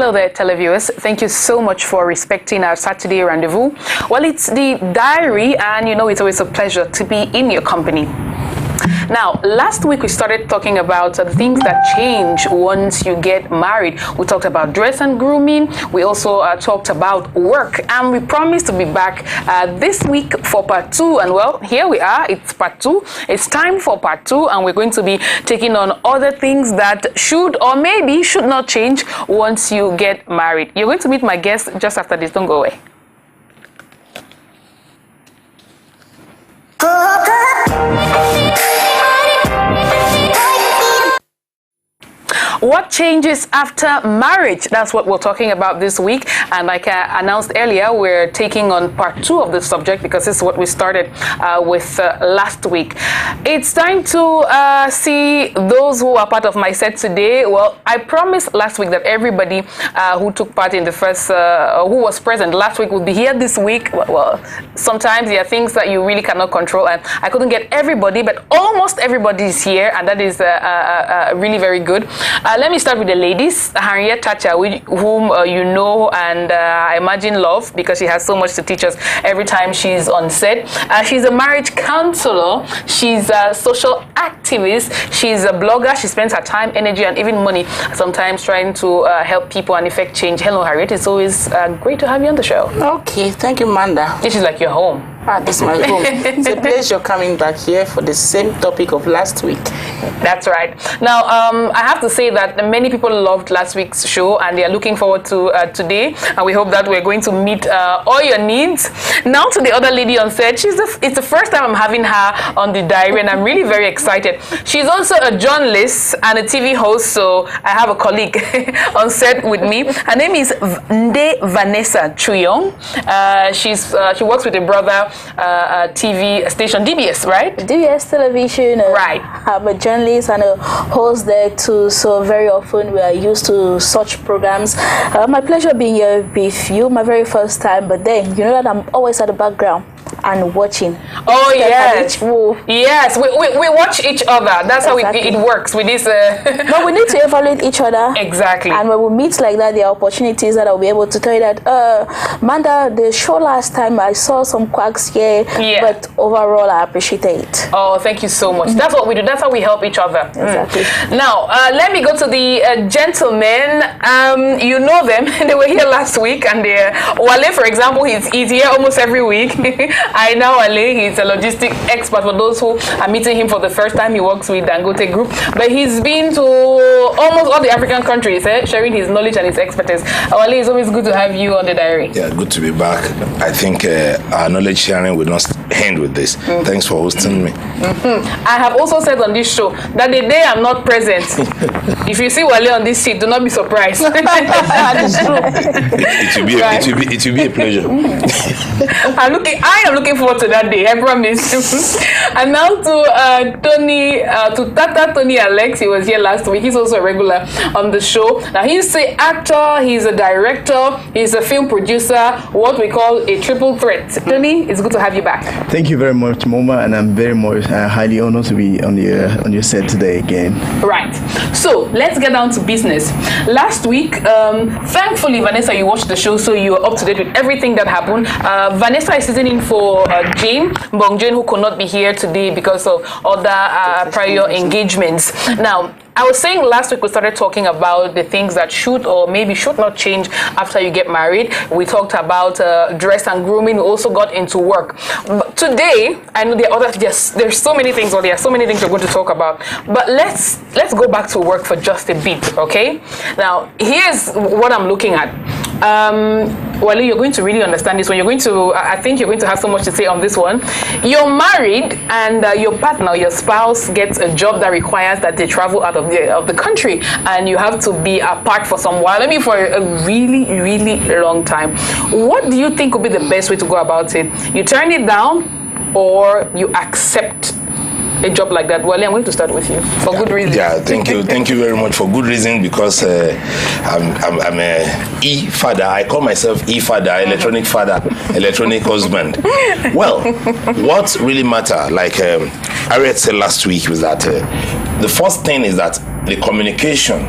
Hello there, televiewers. Thank you so much for respecting our Saturday rendezvous. Well, it's the diary, and you know it's always a pleasure to be in your company. Now, last week we started talking about things that change once you get married. We talked about dress and grooming. We also talked about work, and we promised to be back this week for part 2. And well, here we are. It's part 2. It's time for part 2, and we're going to be taking on other things that should or maybe should not change once you get married. You're going to meet my guest just after this. Don't go away. What changes after marriage? That's what we're talking about this week. And like I announced earlier, we're taking on part 2 of this subject because this is what we started with last week. It's time to see those who are part of my set today. Well, I promised last week that everybody who took part in the first, who was present last week would be here this week. Well, sometimes there are things that you really cannot control, and I couldn't get everybody, but almost everybody is here, and that is really very good. Let me start with the ladies. Harriet Tacha, whom you know and I imagine love because she has so much to teach us every time she's on set. She's a marriage counselor. She's a social activist. She's a blogger. She spends her time, energy, and even money sometimes trying to help people and effect change. Hello, Harriet. It's always great to have you on the show. Okay, thank you, Manda. This is like your home. This is my home. It's a pleasure coming back here for the same topic of last week. That's right. Now, I have to say that many people loved last week's show and they are looking forward to today. And we hope that we're going to meet all your needs. Now to the other lady on set. It's the first time I'm having her on the diary, and I'm really very excited. She's also a journalist and a TV host, so I have a colleague on set with me. Her name is Nde Vanessa Chuyong. She works with a brother TV station, DBS, right? DBS Television. Right. I'm a journalist and a host there too, so very often we are used to such programs. My pleasure being here with you, my very first time, but then you know that I'm always at the background and watching. Oh yes, yes. We watch each other. That's how it works with this. No, we need to evaluate each other. Exactly. And when we meet like that, there are opportunities that I'll be able to tell you that, Manda, the show last time I saw some quacks here, but overall I appreciate it. Oh, thank you so much. That's what we do. That's how we help each other. Exactly. Now, let me go to the gentlemen. You know them. They were here last week, and Wale, for example, he's here almost every week. I know Wale. He's a logistic expert. For those who are meeting him for the first time, he works with Dangote Group, but he's been to almost all the African countries, sharing his knowledge and his expertise. Wale, it's always good to have you on the diary. Yeah, good to be back. I think our knowledge sharing will not end with this. Thanks for hosting me. I have also said on this show that the day I'm not present, if you see Wale on this seat, do not be surprised. It will be a pleasure. I am looking forward to that day, I promise. And now to Tata Tony Alex. He was here last week. He's also a regular on the show. Now he's an actor, he's a director, he's a film producer, what we call a triple threat. Tony, it's good to have you back. Thank you very much, Moma, and I'm very much highly honored to be on your set today again. Right. So let's get down to business. Last week, thankfully, Vanessa, you watched the show, so you're up to date with everything that happened. Vanessa is sitting in for Jane Bongjane, who could not be here today because of other prior engagements. Now, I was saying last week we started talking about the things that should or maybe should not change after you get married. We talked about dress and grooming. We also got into work. But today, I know there are other, there's so many things, or there are so many things we're going to talk about. But let's go back to work for just a bit, okay? Now, here's what I'm looking at. Wale, you're going to really understand this one. I think you're going to have so much to say on this one. You're married, and your partner, your spouse, gets a job that requires that they travel out of the country, and you have to be apart for some while, maybe for a really, really long time. What do you think would be the best way to go about it? You turn it down, or you accept a job like that? Well, I'm going to start with you for good reason. Yeah, thank you very much for good reason, because I'm a e-father. I call myself e-father, electronic father, electronic husband. Well, what really matter, like Harriet said last week, was that the first thing is that the communication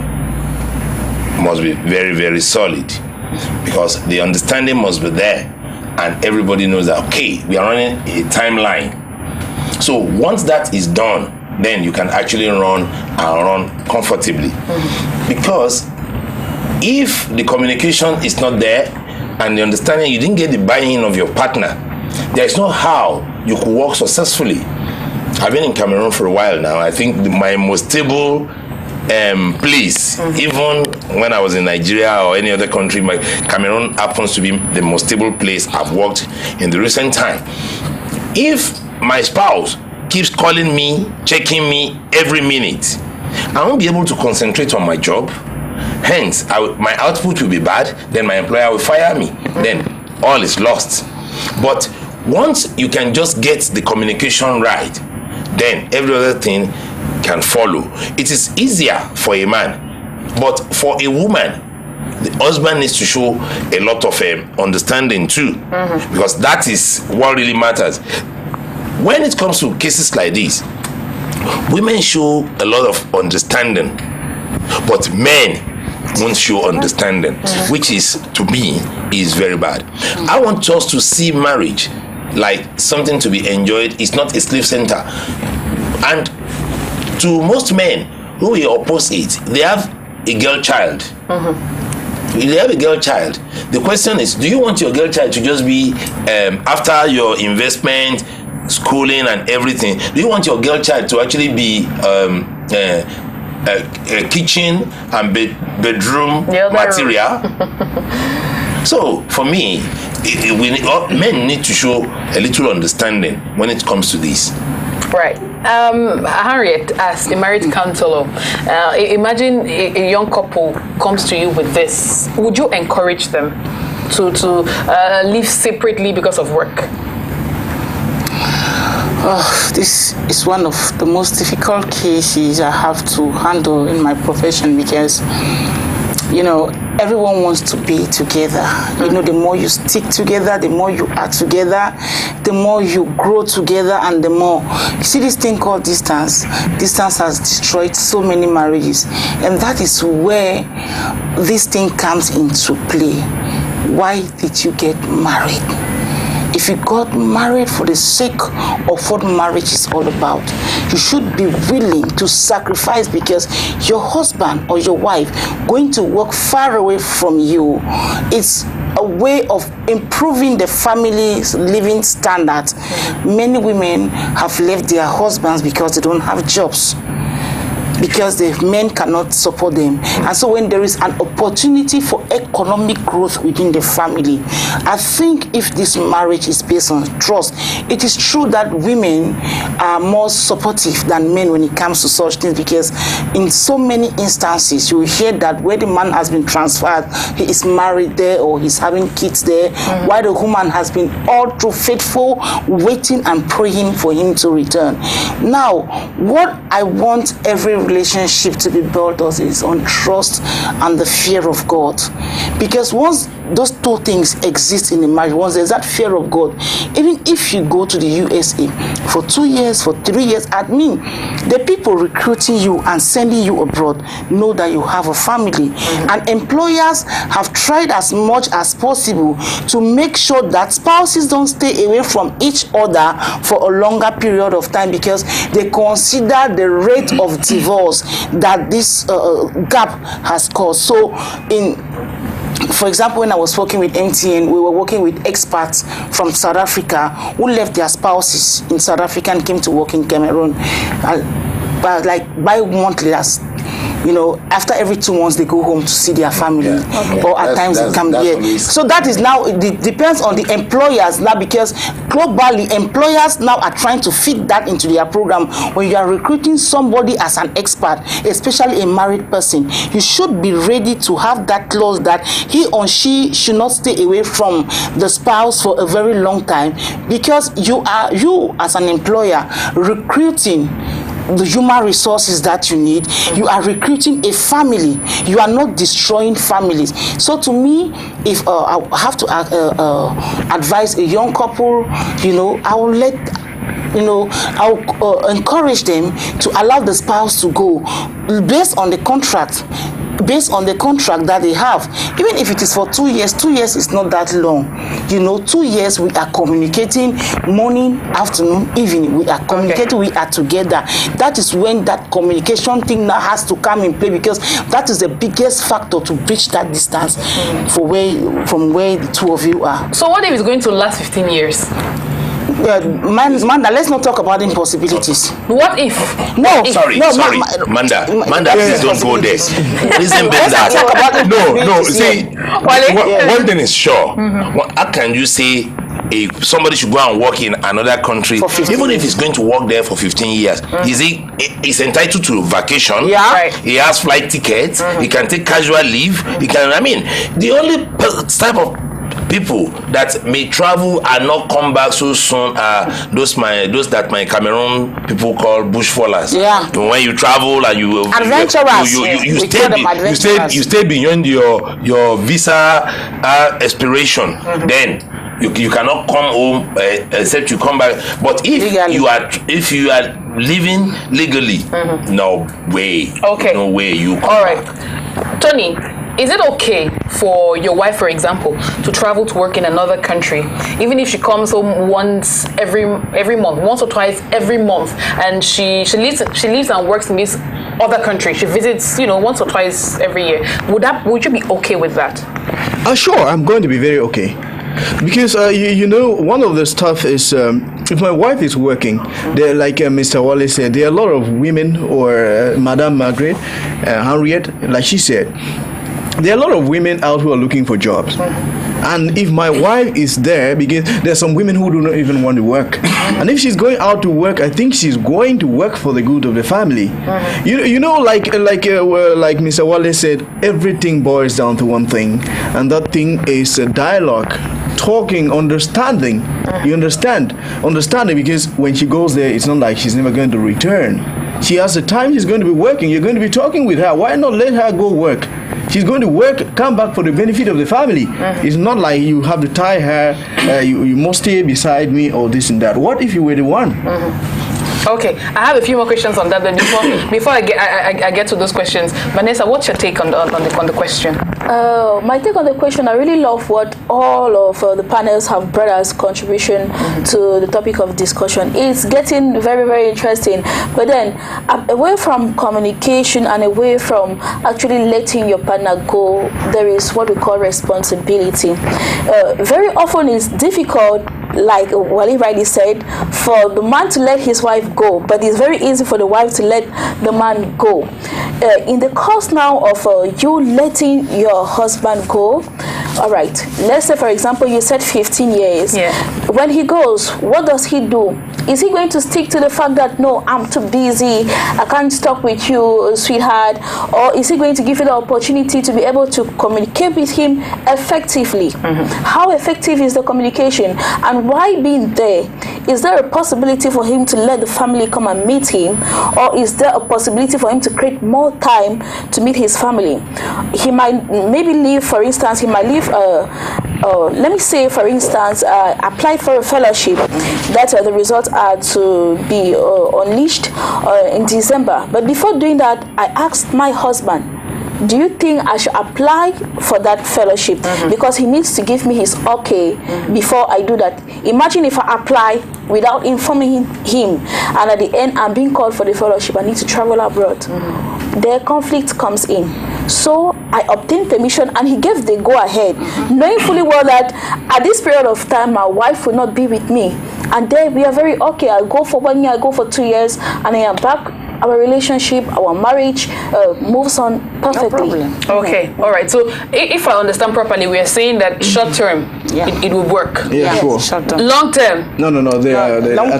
must be very, very solid, because the understanding must be there, and everybody knows that, okay, we are running a timeline. So once that is done, then you can actually run and run comfortably. Because if the communication is not there and the understanding, you didn't get the buy-in of your partner, there is no how you could work successfully. I've been in Cameroon for a while now. I think my most stable place, even when I was in Nigeria or any other country, my Cameroon happens to be the most stable place I've worked in the recent time. If my spouse keeps calling me, checking me every minute, I won't be able to concentrate on my job. Hence, my output will be bad. Then my employer will fire me. Then all is lost. But once you can just get the communication right, then every other thing can follow. It is easier for a man, but for a woman, the husband needs to show a lot of understanding too, because that is what really matters. When it comes to cases like this, women show a lot of understanding, but men won't show understanding, which is, to me, is very bad. I want us to see marriage like something to be enjoyed. It's not a slave center. And to most men who will oppose it, they have a girl child. They have a girl child. The question is, do you want your girl child to just be, after your investment, schooling and everything, do you want your girl child to actually be a kitchen and bedroom material? So for me, men need to show a little understanding when it comes to this. Right. Harriet, as a married counselor, imagine a young couple comes to you with this. Would you encourage them to live separately because of work? Oh, this is one of the most difficult cases I have to handle in my profession, because, you know, everyone wants to be together. You know, the more you stick together, the more you are together, the more you grow together, and the more, you see this thing called distance. Distance has destroyed so many marriages, and that is where this thing comes into play. Why did you get married? If you got married for the sake of what marriage is all about, you should be willing to sacrifice, because your husband or your wife going to work far away from you, it's a way of improving the family's living standards. Many women have left their husbands because they don't have jobs, because the men cannot support them. And so when there is an opportunity for economic growth within the family, I think if this marriage is based on trust, it is true that women are more supportive than men when it comes to such things, because in so many instances you hear that where the man has been transferred, he is married there or he's having kids there, while the woman has been all through faithful, waiting and praying for him to return. Now, what I want every relationship to be built is on trust and the fear of God. Because once those two things exist in a marriage, once there's that fear of God, even if you go to the USA for 2 years, for 3 years, admin, the people recruiting you and sending you abroad know that you have a family. And employers have tried as much as possible to make sure that spouses don't stay away from each other for a longer period of time, because they consider the rate of divorce that this gap has caused. So for example, when I was working with MTN, we were working with expats from South Africa who left their spouses in South Africa and came to work in Cameroon. But like bi-monthly, you know, after every 2 months they go home to see their family, or at times they come here. So that is now, it depends on the employers now, because globally employers now are trying to fit that into their program. When you are recruiting somebody as an expert, especially a married person, you should be ready to have that clause that he or she should not stay away from the spouse for a very long time, because you as an employer recruiting the human resources that you need. You are recruiting a family. You are not destroying families. So to me, if I have to advise a young couple, you know, I'll encourage them to allow the spouse to go based on the contract. based on the contract that they have. Even if it is for 2 years, 2 years is not that long. 2 years we are communicating morning, afternoon, evening. We are communicating, we are together. That is when that communication thing now has to come in play, because that is the biggest factor to bridge that distance from where the two of you are. So what if it's going to last 15 years? Manda, let's not talk about impossibilities. What if? No, sorry, Manda, please don't go there. Listen, no. See, one thing is sure. How can you say somebody should go and work in another country, even if he's going to work there for 15 years? He's entitled to vacation. Yeah. Right. He has flight tickets. He can take casual leave. The only type of people that may travel and not come back so soon are those that my Cameroon people call bushfallers. Yeah. When you travel and you adventurers, you stay beyond your visa expiration, then you cannot come home except you come back. But if you are living legally, no way. Okay. No way you come back. Tony, is it okay for your wife, for example, to travel to work in another country, even if she comes home once every month, once or twice every month, and she lives and works in this other country? She visits, once or twice every year. Would you be okay with that? Sure, I'm going to be very okay. Because one of the stuff is if my wife is working, there, like Mr. Wallace said, there are a lot of women, or Madame Margaret, Henriette, like she said, there are a lot of women out who are looking for jobs. And if my wife is there, because there's some women who do not even want to work, and if she's going out to work, I think she's going to work for the good of the family. Like Mr. Wallace said, everything boils down to one thing, and that thing is a dialogue. Talking, understanding. You understanding, because when she goes there, it's not like she's never going to return. She has the time she's going to be working. You're going to be talking with her. Why not let her go work? She's going to work, come back for the benefit of the family. It's not like you have to tie her, you must stay beside me, or this and that. What if you were the one? Okay, I have a few more questions on that. Then before I get to those questions, Vanessa, what's your take on the question? My take on the question, I really love what all of the panels have brought as contribution to the topic of discussion. It's getting very, very interesting. But then, away from communication and away from actually letting your partner go, there is what we call responsibility. Very often it's difficult, like Wally rightly said, for the man to let his wife go, but it's very easy for the wife to let the man go. In the course now of you letting your husband go, all right, let's say for example you said 15 years. Yeah. When he goes, what does he do? Is he going to stick to the fact that, no, I'm too busy, I can't stop with you, sweetheart? Or is he going to give you the opportunity to be able to communicate with him effectively? How effective is the communication? And why being there? Is there a possibility for him to let the family come and meet him? Or is there a possibility for him to create more time to meet his family? He might maybe leave, for instance, let me say, for instance, apply for a fellowship that the results are to be unleashed in December. But before doing that, I asked my husband, do you think I should apply for that fellowship? Because he needs to give me his okay before I do that. Imagine if I apply without informing him, and at the end I'm being called for the fellowship, I need to travel abroad. Their conflict comes in. So I obtained permission and he gave the go ahead, knowing fully well that at this period of time my wife will not be with me. And then we are very okay. I go for 1 year, I go for 2 years, and I am back. Our relationship, our marriage moves on perfectly. No problem. Okay, all right. So if I understand properly, we are saying that short term, it will work. Yeah, sure. Short term. Long term. No. Long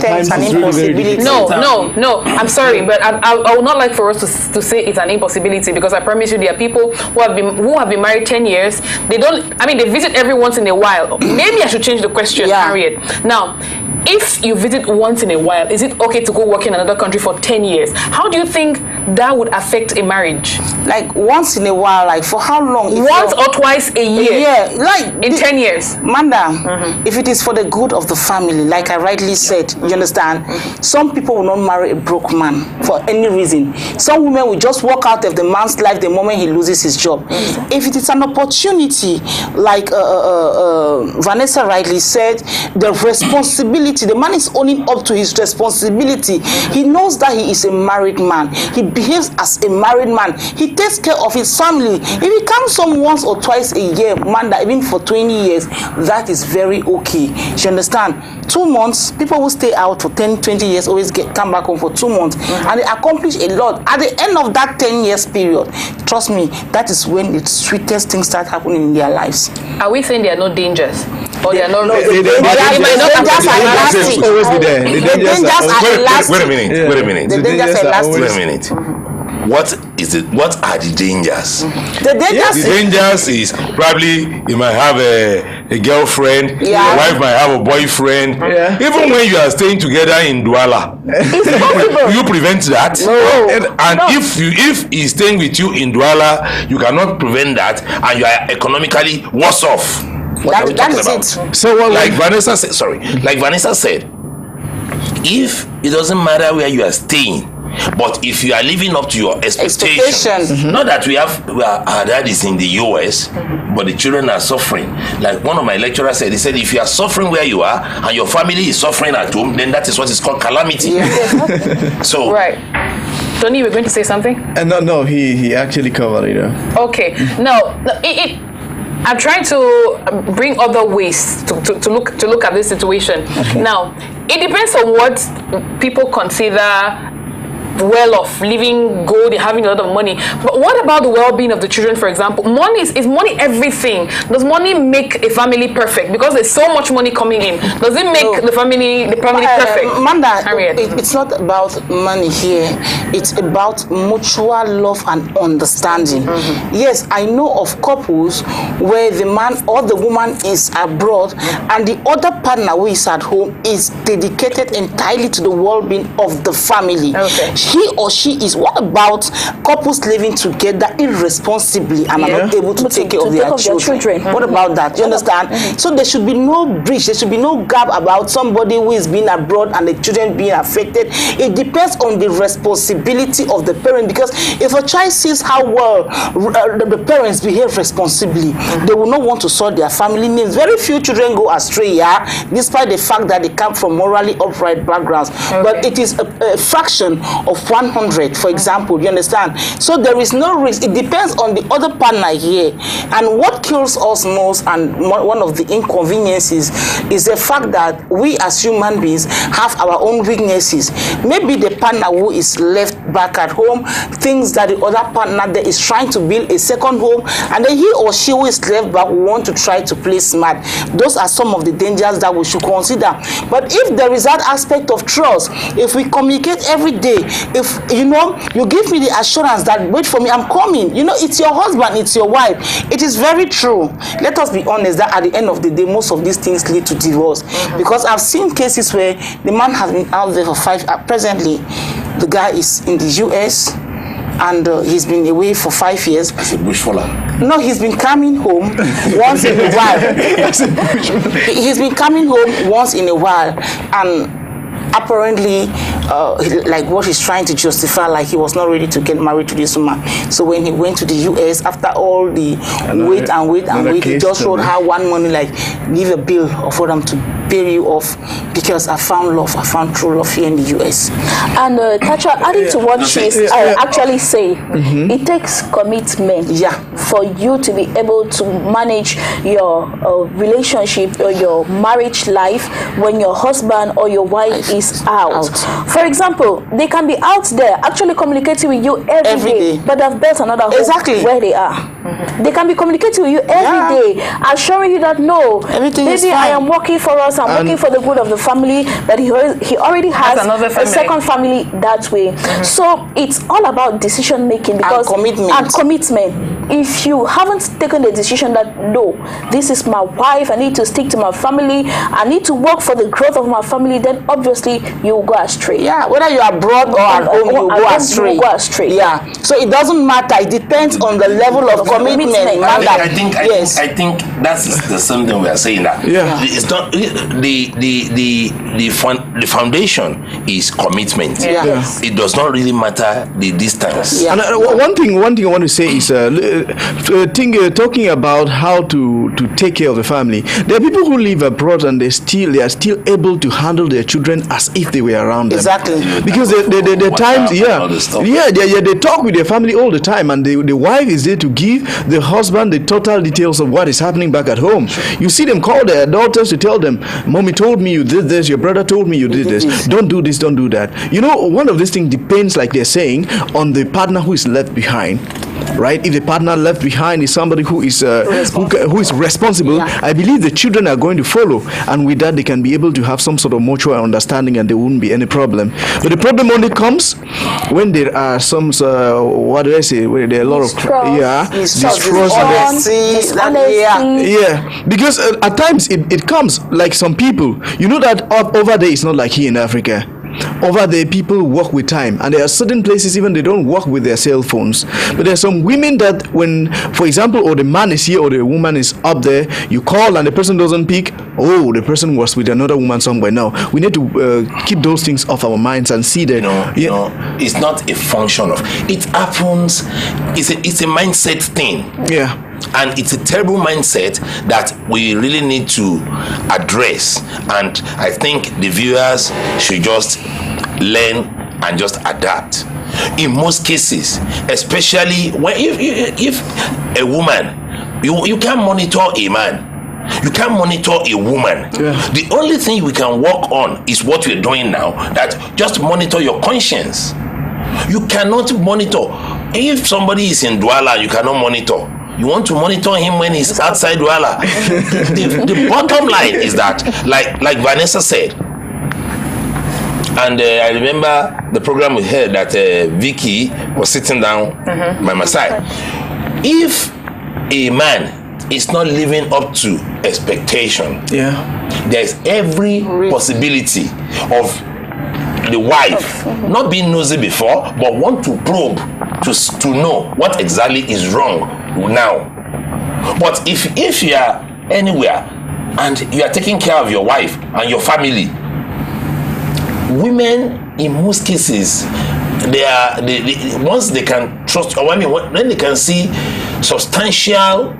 term is an impossibility. No. I'm sorry, but I would not like for us to say it's an impossibility, because I promise you there are people who have been married 10 years. They visit every once in a while. Maybe I should change the question, Harriet. Now, if you visit once in a while, is it okay to go work in another country for 10 years? How do you think that would affect a marriage? like once in a while, like for how long? Once or twice a year? Yeah, like in 10 years. Manda, if it is for the good of the family, like I rightly said, you understand? Some people will not marry a broke man for any reason. Some women will just walk out of the man's life the moment he loses his job. If it is an opportunity, like Vanessa rightly said, the responsibility, the man is owning up to his responsibility. He knows that he is a married man. He behaves as a married man. He takes care of his family. If he comes home once or twice a year, Manda, even for 20 years, that is very okay. You understand? 2 months, people will stay out for 10, 20 years, always come back home for 2 months, and they accomplish a lot. At the end of that 10 years period, trust me, that is when the sweetest things start happening in their lives. Are we saying there are no dangers? Or they are not the dangers are elastic. Always be there. The dangers are elastic. Wait a minute. Wait a minute. The dangers are elastic. Wait a minute. What is it? What are the dangers? The dangers is probably you might have a girlfriend, your wife might have a boyfriend. Even when you are staying together in Douala, you prevent that. If he's staying with you in Douala, you cannot prevent that, and you are economically worse off. What are we talking about? So like Vanessa said, like Vanessa said, if it doesn't matter where you are staying, but if you are living up to your expectations, not that our dad is in the US, but the children are suffering. Like one of my lecturers said, he said, if you are suffering where you are and your family is suffering at home, then that is what is called calamity. So, right. Tony, you were going to say something? No, he actually covered it. Okay. No, I'm trying to bring other ways to look at this situation. Okay. Now, it depends on what people consider well off, living good, having a lot of money. But what about the well-being of the children, for example? Money is money everything? Does money make a family perfect? Because there's so much money coming in. Does it make the family perfect? Manda, it's not about money here. It's about mutual love and understanding. Yes, I know of couples where the man or the woman is abroad and the other partner who is at home is dedicated entirely to the well-being of the family. Okay. He or she is. What about couples living together irresponsibly and are not able to take care of their children? What about that? You understand? So there should be no breach. There should be no gap about somebody who is being abroad and the children being affected. It depends on the responsibility of the parent, because if a child sees how well the parents behave responsibly, they will not want to sort their family names. Very few children go astray, despite the fact that they come from morally upright backgrounds. But it is a fraction of 100, for example, you understand? So there is no risk. It depends on the other partner here. And what kills us most, and one of the inconveniences, is the fact that we as human beings have our own weaknesses. Maybe the partner who is left back at home thinks that the other partner there is trying to build a second home, and then he or she who is left back will want to try to play smart. Those are some of the dangers that we should consider. But if there is that aspect of trust, if we communicate every day, if you give me the assurance that wait for me, I'm coming, it's your husband, it's your wife. It is very true. Let us be honest that at the end of the day, most of these things lead to divorce. Because I've seen cases where the man has been out there for presently the guy is in the US and he's been away for 5 years. As a bushfaller. No, he's been coming home once in a while. He's been coming home once in a while, and apparently like what he's trying to justify, like he was not ready to get married to this woman. So when he went to the US, after all the wait, he just wrote her one money, like give a bill for them to pay you off, because I found love, I found true love here in the US. And Tacha, adding to what she's actually saying, it takes commitment for you to be able to manage your relationship or your marriage life when your husband or your wife is out. For example, they can be out there actually communicating with you every day, but they've built another home where they are. They can be communicating with you every day, assuring you that no, everything is maybe I fine. am working for us, I'm working for the good of the family, that he already has a second family that way. So it's all about decision making because and commitment. If you haven't taken the decision that no, this is my wife, I need to stick to my family, I need to work for the growth of my family, then obviously you will go astray. Yeah, whether you are abroad or at home, you go astray. Yeah, so it doesn't matter. It depends on the level of commitment. I think that's the same thing we are saying, that it's not the foundation is commitment. Yes. It does not really matter the distance. And one thing I want to say is talking about how to take care of the family. There are people who live abroad and they are still able to handle their children as if they were around them. Exactly. Because the times they talk with their family all the time, and the wife is there to give the husband the total details of what is happening back at home. You see them call their daughters to tell them, mommy told me you did this, your brother told me you did this, don't do this, don't do that. You know, one of these things depends, like they're saying, on the partner who is left behind. Right? If the partner left behind is somebody who is responsible, I believe the children are going to follow, and with that they can be able to have some sort of mutual understanding, and there wouldn't be any problem. But the problem only comes when there are some what do I say? Where there are a lot of because at times it comes like some people. You know that over there it's not like here in Africa. Over there, people work with time, and there are certain places even they don't work with their cell phones. But there are some women that when, for example, or the man is here or the woman is up there, you call and the person doesn't pick. Oh, the person was with another woman somewhere. Now we need to keep those things off our minds and see that. No, it's not a function of. It happens. It's a mindset thing. Yeah. And it's a terrible mindset that we really need to address. And I think the viewers should just learn and just adapt. In most cases, especially when if a woman, you can't monitor a man. You can't monitor a woman. The only thing we can work on is what we're doing now. That just monitor your conscience. You cannot monitor. If somebody is in Douala, you cannot monitor. You want to monitor him when he's outside Douala. The bottom line is that, like Vanessa said, and I remember the program we had that Vicky was sitting down by my side. If a man is not living up to expectation, there's every possibility of the wife not being nosy before, but want to probe to know what exactly is wrong now. But if you are anywhere and you are taking care of your wife and your family, women in most cases, once they can trust, or when they can see substantial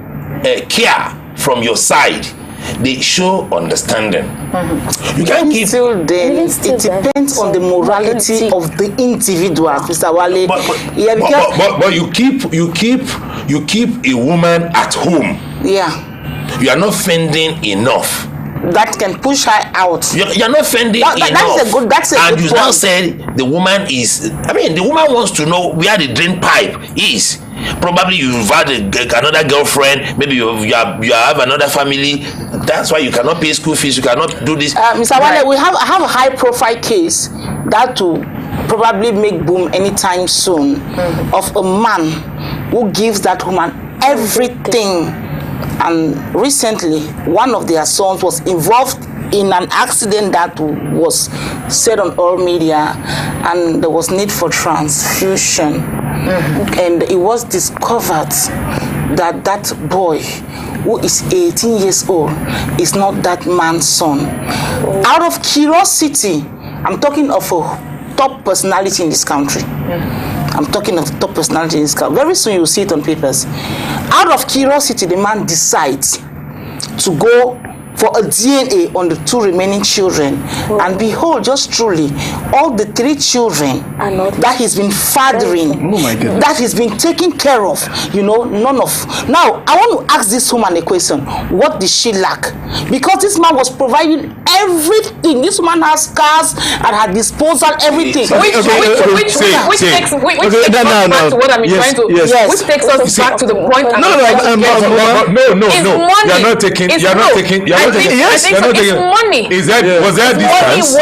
care from your side, they show understanding. You can't give. Till then, it depends on the morality of the individual, Mr. Wale. But you keep a woman at home. Yeah. You are not fending enough. That can push her out. You're not fending enough. That's a good And you point. now said the woman is. The woman wants to know where the drain pipe is. Probably you've had another girlfriend. Maybe you have another family. That's why you cannot pay school fees. You cannot do this. Mr. Wale, we have a high-profile case that will probably make boom anytime soon of a man who gives that woman everything. And recently, one of their sons was involved in an accident that was said on all media, and there was need for transfusion. And it was discovered that that boy, who is 18 years old, is not that man's son. Out of curiosity, I'm talking of a top personality in this country. I'm talking of top personality in this country. Very soon you'll see it on papers. Out of curiosity, the man decides to go for a DNA on the 2 remaining children. And behold, just truly, all the 3 children that he's been fathering, that he's been taking care of, none of. Now, I want to ask this woman a question. What did she lack? Because this man was providing everything. This woman has cars at her disposal, everything. Which takes us back to what I'm trying to. Which takes us back to the point. No. You're not taking. It's money. Is that was there distance?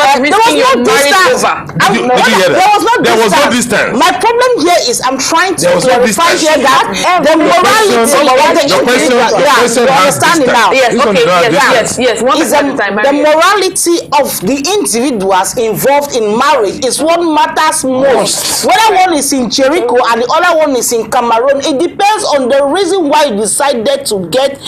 There was no distance. My problem here is I'm trying to clarify here that the morality. Yes. One at a time. The morality of the individuals involved in marriage is what matters most. Whether one is in Jericho and the other one is in Cameroon, it depends on the reason why you decided to get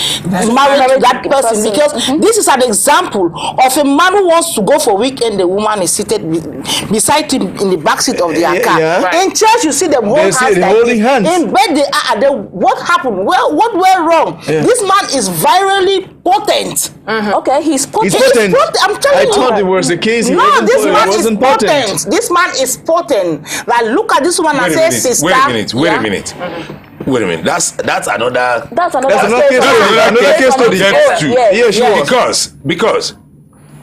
married to that person. Because this is an example of a man who wants to go for weekend. The woman is seated beside him in the backseat of their car. In church, you see them holding hands. In bed, they are. What happened? Well, what went wrong? This man is virally potent. Okay, he's potent. I'm telling you. I thought it was the case. No, this man is potent. This man is potent. Like, look at this woman and say, sister. Wait a minute. That's another case study. Yeah, sure. Because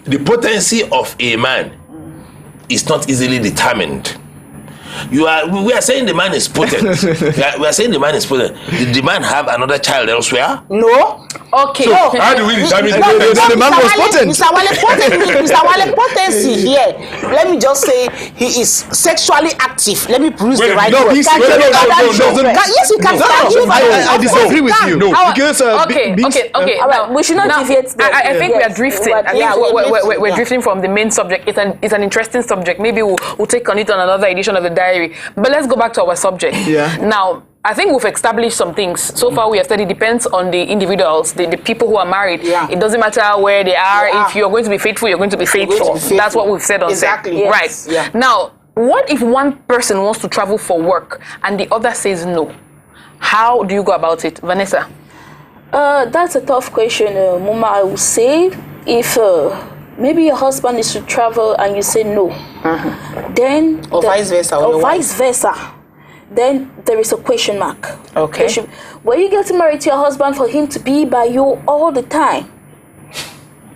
the potency of a man is not easily determined. We are saying the man is potent. We are saying the man is potent. Did the man have another child elsewhere? No. Okay. So how do we determine the man was potent? Mr. Wale potency here. Let me just say he is sexually active. Let me produce the right word. Yes, you can. I disagree with you. No, because okay. All right, we should not deviate. I think we are drifting. We're drifting from the main subject. It's an interesting subject. Maybe we'll take on it on another edition of the diary. But let's go back to our subject. Now, I think we've established some things. So far, we have said it depends on the individuals, the people who are married. It doesn't matter where they are. If you're going to be faithful, you're going to be faithful. That's what we've said on set. Yes. Right. Now, what if one person wants to travel for work and the other says no? How do you go about it, Vanessa? That's a tough question, Mama. I would say if maybe your husband is to travel and you say no, then vice versa. Then there is a question mark. Okay. Were you getting married to your husband for him to be by you all the time?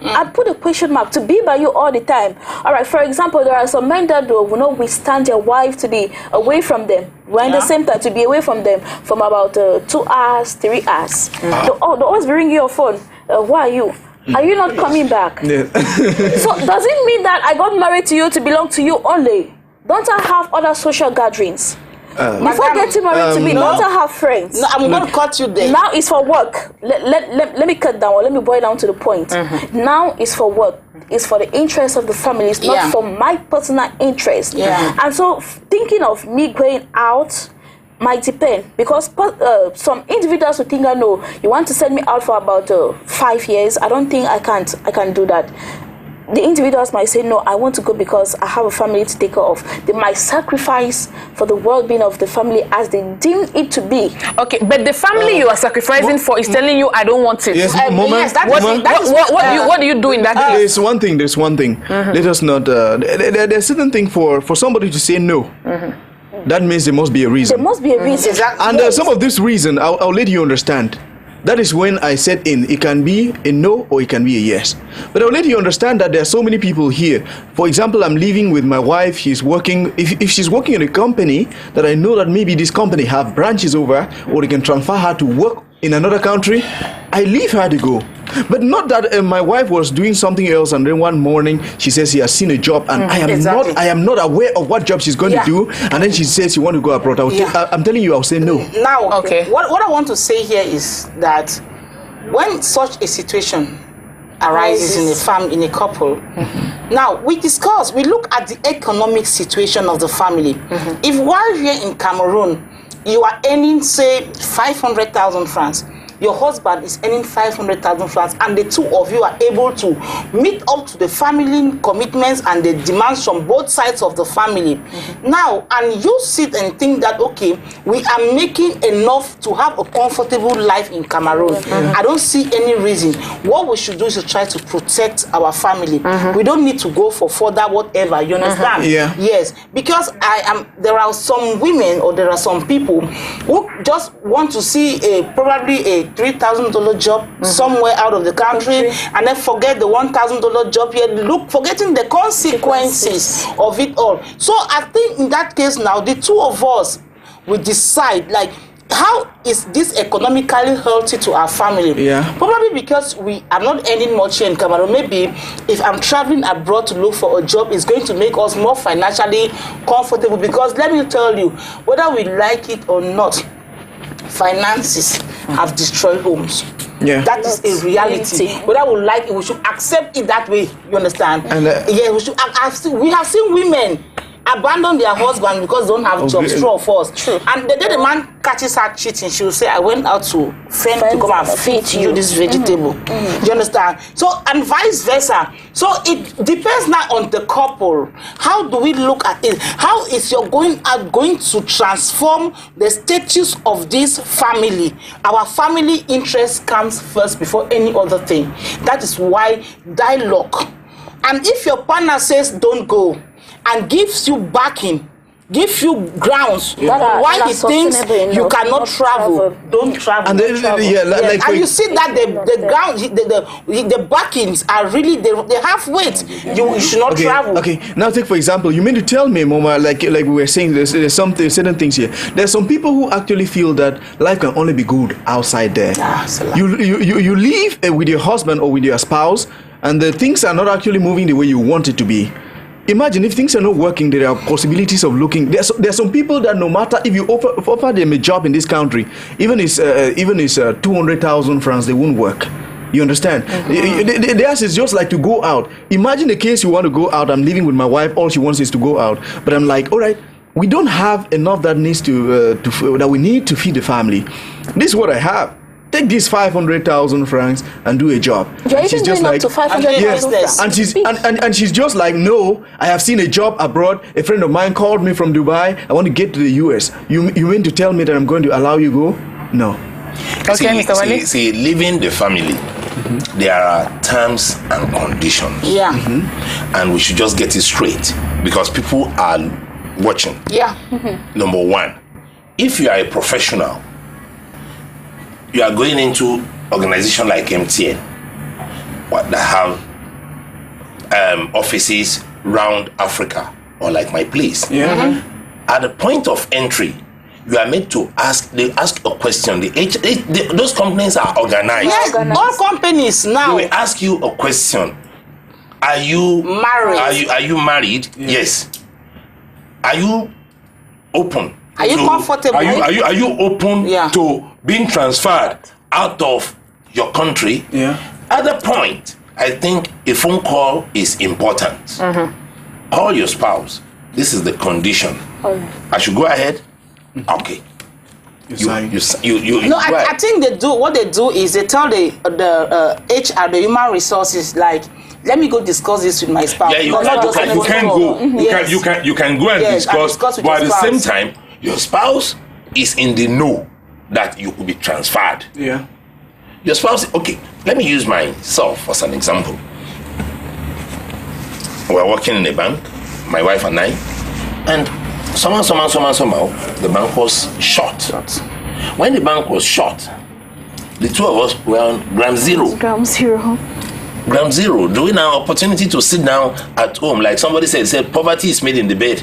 I put a question mark, to be by you all the time. All right, for example, there are some men that will not withstand their wife to be away from them. We're in the same time, to be away from them from about 2 hours, 3 hours. They'll always be ringing your phone. Why are you? Are you not coming back? So does it mean that I got married to you to belong to you only? Don't I have other social gatherings? Before getting married to me, don't I have friends? No, I'm going to cut you there. Now it's for work. Let me cut down, or let me boil down to the point. Now it's for work. It's for the interest of the family. It's not for my personal interest. And so thinking of me going out might depend, because some individuals will think, no, you want to send me out for about 5 years. I don't think I can do that. The individuals might say, no, I want to go because I have a family to take care of. They might sacrifice for the well-being of the family as they deem it to be. Okay, but the family you are sacrificing for is telling you, I don't want it. Yes, what do you do in that case? There's one thing. Let us not... there's certain thing for somebody to say no. That means there must be a reason. There must be a reason. And some of this reason, I'll let you understand. That is when I said it can be a no or it can be a yes. But I'll let you understand that there are so many people here. For example, I'm living with my wife. She's working. If she's working in a company that I know that maybe this company have branches over, or they can transfer her to work in another country, I leave her to go. But not that my wife was doing something else and then one morning she says she has seen a job and I am not aware of what job she's going to do, and then she says she want to go abroad. I'm telling you, I'll say no. Now, what I want to say here is that when such a situation arises in a couple, now we look at the economic situation of the family. If while here in Cameroon you are earning, say, 500,000 francs, your husband is earning 500,000 francs, and the two of you are able to meet up to the family commitments and the demands from both sides of the family. Now, and you sit and think that, okay, we are making enough to have a comfortable life in Cameroon. I don't see any reason. What we should do is to try to protect our family. We don't need to go for further whatever, you understand? Yes, because there are some women, or there are some people who just want to see probably a $3,000 job somewhere out of the country, and then forget the $1,000 job here. Look, forgetting the consequences of it all. So I think in that case now, the two of us will decide, like, how is this economically healthy to our family? Yeah. Probably because we are not earning much here in Cameroon. Maybe if I'm traveling abroad to look for a job, it's going to make us more financially comfortable. Because let me tell you, whether we like it or not, finances have destroyed homes. Yeah. That is a reality. Whether we like it, we should accept it that way. You understand? And, yeah, we should. We have seen women abandon their husband because they don't have jobs. True or false? True. And the day the man catches her cheating, she will say, I went out to fend to come and feed you this vegetable. You understand? So, and vice versa. So it depends now on the couple. How do we look at it? How is your going out going to transform the status of this family? Our family interest comes first before any other thing. That is why dialogue. And if your partner says don't go, and gives you backing, gives you grounds why he thinks you cannot travel, don't travel. And and you see that the ground, the backings are really they have weight. You should not travel. Okay, now take for example, you mean to tell me, Mama, like we were saying, there's certain things here. There's some people who actually feel that life can only be good outside there. You live with your husband or with your spouse, and the things are not actually moving the way you want it to be. Imagine if things are not working, there are possibilities of looking. There's some people that no matter if you offer them a job in this country, even is 200,000 francs, they won't work. You understand? Theirs is just like to go out. Imagine the case you want to go out. I'm living with my wife. All she wants is to go out. But I'm like, all right, we don't have enough that needs that we need to feed the family. This is what I have. Take these 500,000 francs and do a job. You're even doing up to 500,000 francs. And she's just like, no, I have seen a job abroad. A friend of mine called me from Dubai. I want to get to the US. You mean to tell me that I'm going to allow you go? No. Okay, Mr. Wale. See, leaving the family, there are terms and conditions. Yeah. And we should just get it straight because people are watching. Yeah. Number one, if you are a professional, you are going into organization like MTN that have offices around Africa, or like my place. Yeah. At the point of entry, you are made to ask. They ask a question. Those companies are organized. Yes, all companies now. They will ask you a question. Are you married? Are you married? Yeah. Yes. Are you open? Are you comfortable? Are you open Yeah. to being transferred out of your country? Yeah. At the point, I think a phone call is important. Call your spouse. This is the condition. I should go ahead. Okay. No, I think what they do is they tell the HR, the human resources, like, let me go discuss this with my spouse. Yeah, you can go. You can go and discuss, but at the same time, your spouse is in the know that you could be transferred. Yeah. Your spouse, okay, let me use myself as an example. We're working in a bank, my wife and I, and somehow, the bank was short. When the bank was short, the two of us were on ground zero. Ground zero, doing our opportunity to sit down at home. Like somebody said poverty is made in the bed.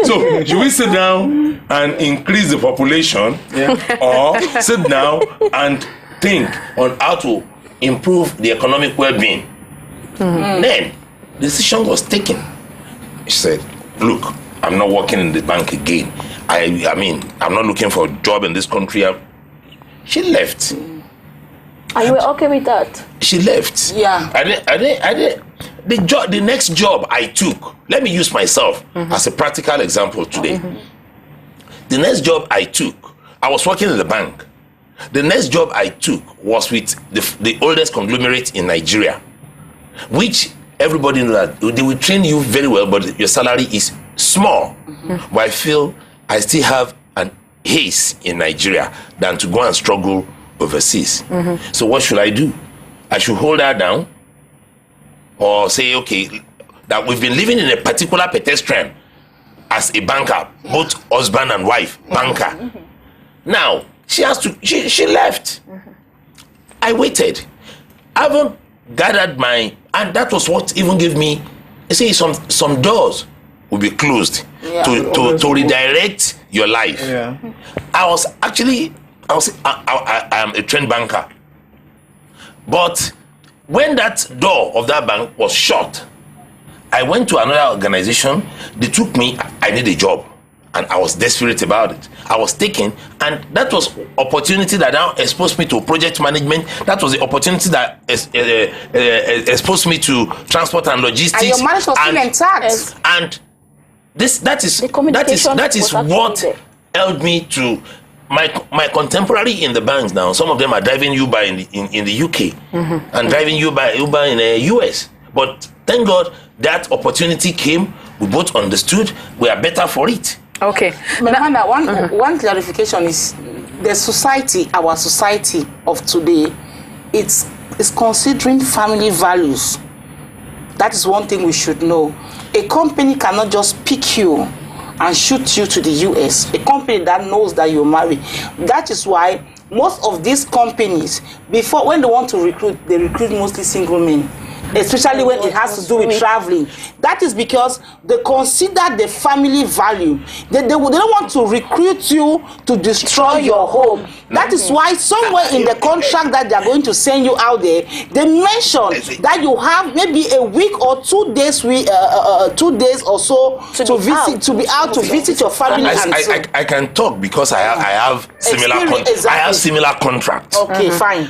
So should we sit down and increase the population, or sit down and think on how to improve the economic well-being? Then the decision was taken. She said, look, I'm not working in the bank again. I mean, I'm not looking for a job in this country. She left. Are you okay with that? She left. Yeah. The next job I took, let me use myself as a practical example today. The next job I took, I was working in the bank. The next job I took was with the oldest conglomerate in Nigeria, which everybody knows that they will train you very well, but your salary is small. But I feel I still have an ace in Nigeria than to go and struggle overseas. So what should I do? I should hold her down, or say, okay, that we've been living in a particular pedestrian as a banker, both husband and wife, banker. Now, she left. I waited. I haven't gathered and that was what even gave me, you see, some doors will be closed to redirect your life. Yeah. I am a trained banker. But when that door of that bank was shut, I went to another organization. They took me. I need a job, and I was desperate about it. I was taken, and that was opportunity that now exposed me to project management. That was the opportunity that exposed me to transport and logistics. And your marriage was still intact. And that is what held me to my contemporary in the banks now. Some of them are driving Uber in the UK and driving Uber in the US. But thank God that opportunity came. We both understood. We are better for it. Okay. Manda, one clarification is our society of today, it's considering family values. That is one thing we should know. A company cannot just pick you and shoot you to the US. A company that knows that you're married. That is why most of these companies, when they want to recruit, they recruit mostly single men. Especially when it has to do with traveling. That is because they consider the family value. They don't want to recruit you to destroy your home. That is why somewhere in the contract that they are going to send you out there, they mention that you have maybe a week or 2 days, 2 days or so to be out to visit your family. I can talk because I have similar contracts. Okay, fine.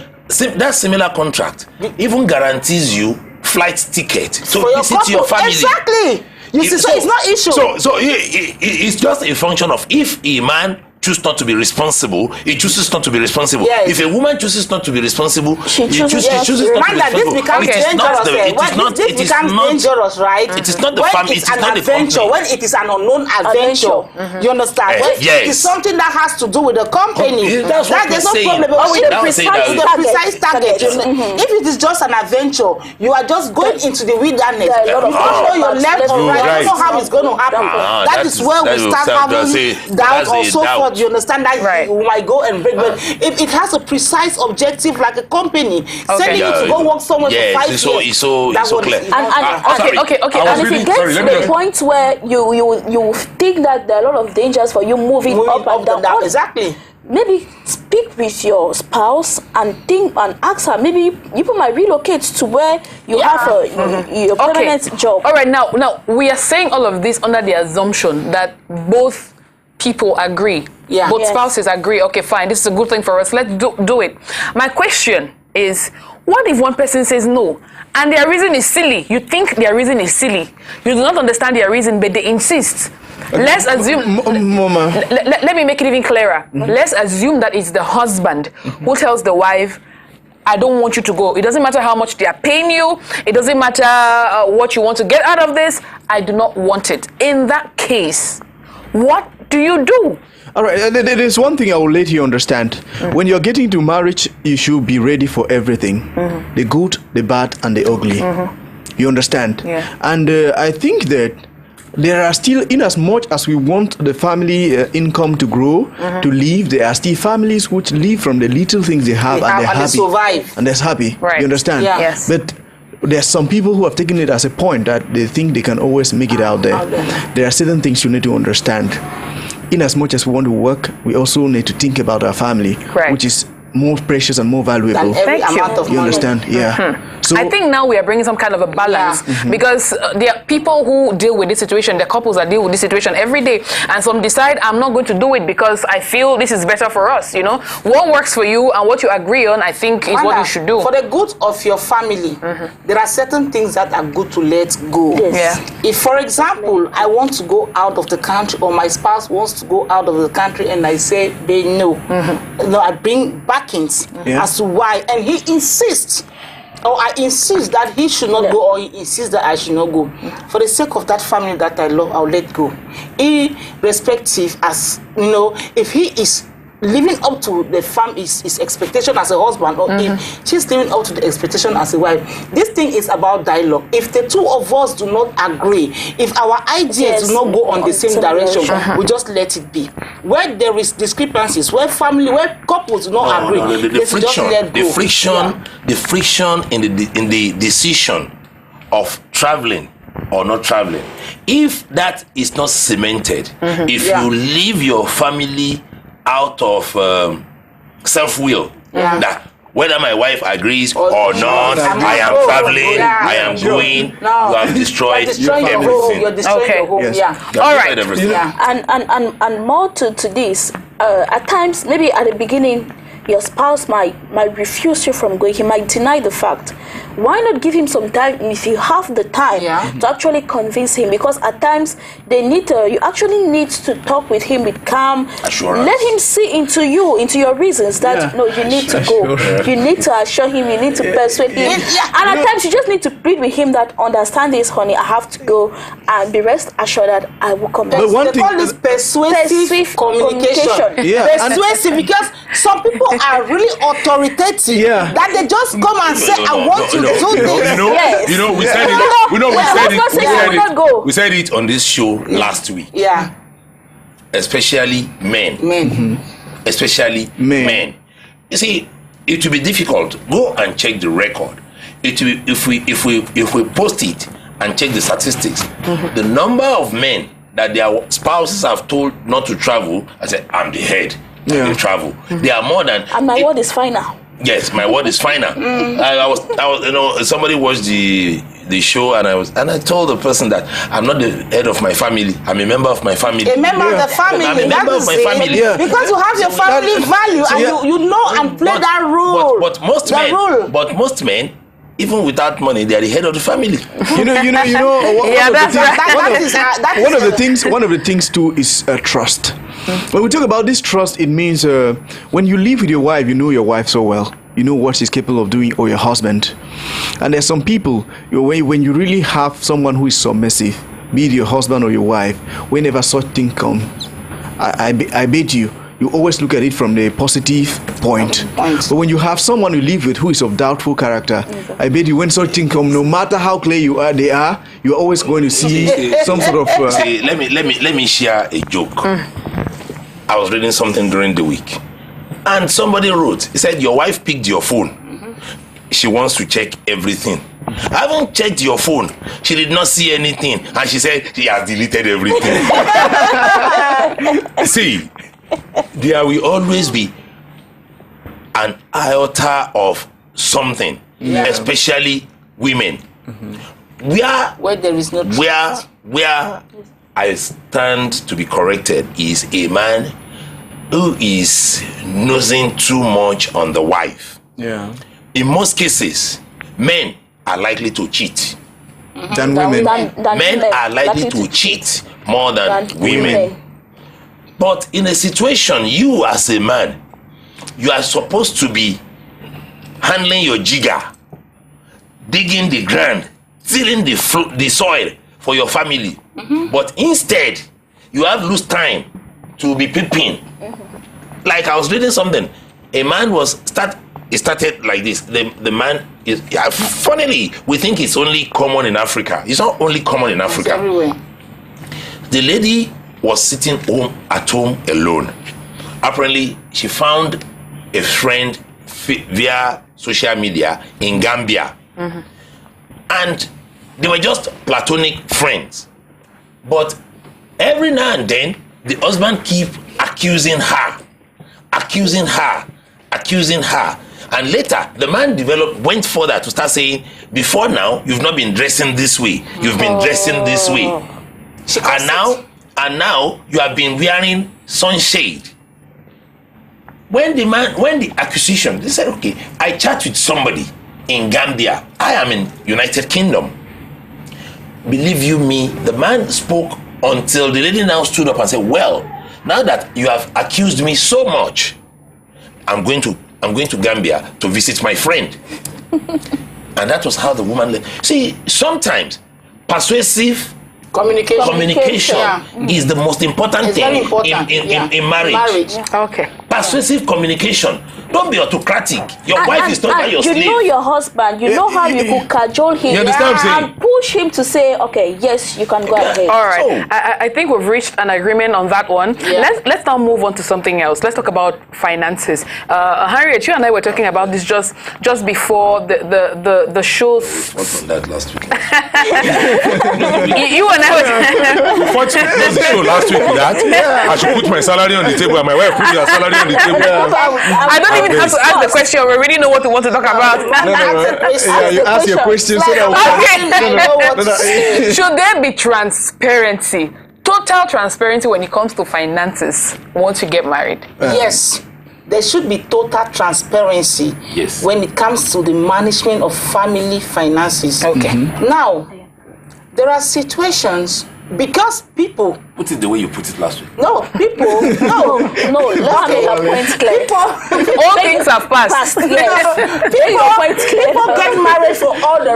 That similar contract even guarantees you flight ticket to visit your family. Exactly. You see, so it's not issue. So it's just a function of if a man chooses not to be responsible, he chooses not to be responsible. Yes. If a woman chooses not to be responsible, she chooses not to be responsible. This becomes dangerous, right? It is not the family. It is not the adventure. When it is an unknown adventure, you understand? When it is something that has to do with the company. That's what there's no problem. With the precise target. If it is just an adventure, you are just going into the wilderness. You don't know your left or right. You don't know how it's going to happen. That is where we start having doubt or so forth. You understand that you might go and break, but if it has a precise objective like a company, sending you to go work somewhere for 5 years, it's so clear. Okay. And if it gets to the point where you think that there are a lot of dangers for you moving up and down, exactly. Maybe speak with your spouse and think and ask her. Maybe you might relocate to where you have your permanent job. All right, now we are saying all of this under the assumption that both people agree. Yeah. Both spouses agree. Okay, fine. This is a good thing for us. Let's do it. My question is, what if one person says no, and their reason is silly? You think their reason is silly. You do not understand their reason, but they insist. Let's assume. Let me make it even clearer. Let's assume that it's the husband who tells the wife, I don't want you to go. It doesn't matter how much they are paying you. It doesn't matter what you want to get out of this. I do not want it. In that case, what do you do? All right, there is one thing I will let you understand. When you're getting to marriage, you should be ready for everything. The good, the bad, and the ugly. You understand? Yeah. And I think that there are still, in as much as we want the family income to grow, to live, there are still families which live from the little things they have, and they're happy. They survive. And they're happy. Right. You understand? Yeah. Yes. But there's some people who have taken it as a point that they think they can always make it out there. There are certain things you need to understand. In as much as we want to work, we also need to think about our family, which is more precious and more valuable. Thank you. You understand? Yeah. So I think now we are bringing some kind of a balance because there are people who deal with this situation, there are couples that deal with this situation every day, and some decide, I'm not going to do it because I feel this is better for us. You know, what works for you and what you agree on, I think, is what you should do. For the good of your family, there are certain things that are good to let go. Yes. Yeah. If, for example, I want to go out of the country, or my spouse wants to go out of the country, and I say, they no. No, I bring backings as to why, and he insists. Or I insist that he should not go, or he insists that I should not go. For the sake of that family that I love, I'll let go. Irrespective, as you know, if he is living up to the his expectation as a husband, or if she's living up to the expectation as a wife. This thing is about dialogue. If the two of us do not agree, if our ideas do not go on the same direction, we just let it be. Where there is discrepancies, where couples do not agree, the friction in the decision of traveling or not traveling. If that is not cemented, if you leave your family out of self-will, that whether my wife agrees or not, I am traveling, I am going, you have destroyed everything. You're destroying your home. Yes. All right. And more to this, at times, maybe at the beginning, your spouse might refuse you from going. He might deny the fact. Why not give him some time if you have the time to actually convince him? Because at times you actually need to talk with him with calm assurance. Let him see into your reasons that no, you need to go. You need to assure him, you need to persuade him. And at times you just need to plead with him that understand this, honey, I have to go, and be rest assured that I will come back. But one thing, call this persuasive communication. Persuasive, because some people are really authoritative that they just come and say, I want you to do this. You know, we said it. We said it on this show last week. Yeah. Especially men. Especially men. You see, it will be difficult. Go and check the record. It will, if we post it and check the statistics, the number of men that their spouses have told not to travel, I said, I'm the head. They travel. They are more than. And my word is final. Yes, my word is final. I was, you know, somebody watched the show, and I told the person that I'm not the head of my family. I'm a member of my family. A member of the family. I'm a member of my family. Because you have your family value, and you know and play that role. But most men, even without money, they are the head of the family. One of the things too is trust. When we talk about this trust, it means when you live with your wife, you know your wife so well. You know what she's capable of doing, or your husband. And there's some people, when you really have someone who is submissive, be it your husband or your wife, whenever such thing comes, I bet you always look at it from the positive point. But when you have someone you live with who is of doubtful character, I bet you when such thing come, no matter how clear you're always going to see some sort of. Let me share a joke. I was reading something during the week, and somebody wrote. He said, "Your wife picked your phone. She wants to check everything. I haven't checked your phone. She did not see anything, and she said she has deleted everything." See. There will always be an iota of something, especially women. Where there is no truth. Where I stand to be corrected is a man who is nosing too much on the wife. Yeah. In most cases, men are likely to cheat than women. Men are likely to cheat more than women. But in a situation, you as a man, you are supposed to be handling your jigger, digging the ground, tilling the soil for your family. But instead, you have loose time to be peeping. Like I was reading something, a man it started like this. The man is, funnily, we think it's only common in Africa. It's not only common in Africa. It's everywhere. The lady was sitting at home alone. Apparently, she found a friend via social media in Gambia. And they were just platonic friends. But every now and then, the husband keep accusing her. And later, the man went further to start saying, before now, you've not been dressing this way. You've been dressing this way. And now you have been wearing sunshade. When the accusation, they said, okay, I chat with somebody in Gambia. I am in United Kingdom. Believe you me, the man spoke until the lady now stood up and said, well, now that you have accused me so much, I'm going to Gambia to visit my friend. And that was how the woman left. See, sometimes persuasive communication is the most important thing in marriage. Okay. persuasive communication. Don't be autocratic. Your wife is not your slave. You know your husband. You know how you could cajole him and push him to say, okay, yes, you can go ahead. All right. So, I think we've reached an agreement on that one. Yeah. Let's now move on to something else. Let's talk about finances. Harriet, you and I were talking about this just before the shows. What's on that last week? You and I were before the show last week with that, I should put my salary on the table and my wife put her salary on the table. I don't even have to ask the question. We already know what we want to talk about. You ask your question so that Should there be transparency, total transparency when it comes to finances once you get married? Yes. There should be total transparency when it comes to the management of family finances. Okay. Now, there are situations because people put it the way you put it last week. No, people. Let's make your points clear. All things have passed. Yes. People get married for all the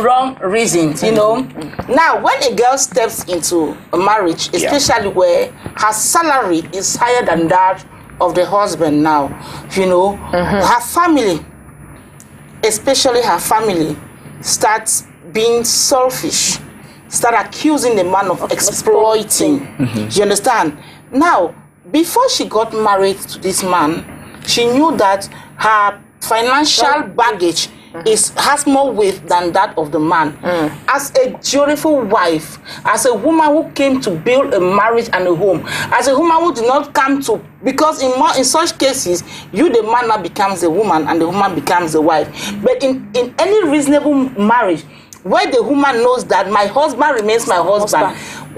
wrong reasons. You know. Now, when a girl steps into a marriage, especially where her salary is higher than that of the husband, now, you know, her family, especially her family, starts being selfish. Start accusing the man of exploiting. You understand? Now, before she got married to this man, she knew that her financial baggage has more weight than that of the man. As a dutiful wife, as a woman who came to build a marriage and a home, as a woman who did not come to, because in such cases, you the man now becomes the woman and the woman becomes the wife. But in any reasonable marriage, where the woman knows that my husband remains my husband.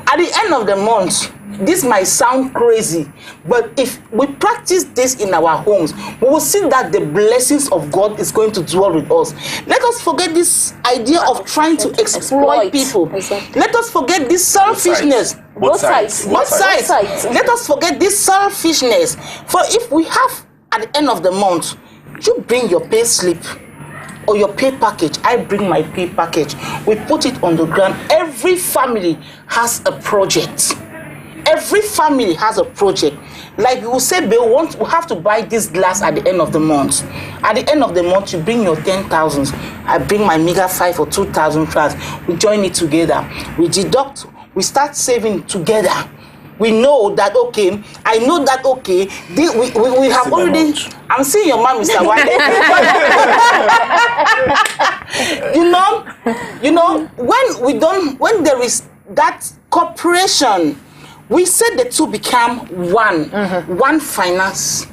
At the end of the month, this might sound crazy, but if we practice this in our homes, we will see that the blessings of God is going to dwell with us. Let us forget this idea of trying to exploit people. Exactly. Let us forget this selfishness. Both sides. Let us forget this selfishness. For if we have, at the end of the month, you bring your pay slip or your pay package, I bring my pay package. We put it on the ground. Every family has a project. Every family has a project. Like you will say, we have to buy this glass at the end of the month. At the end of the month, you bring your 10,000. I bring my meager 5 or 2,000 francs. We join it together. We deduct. We start saving together. We know that, okay, I know that, okay, we have already, I'm seeing your mom, Mr. Wale. you know, when there is that cooperation, we said the two become one, one finance,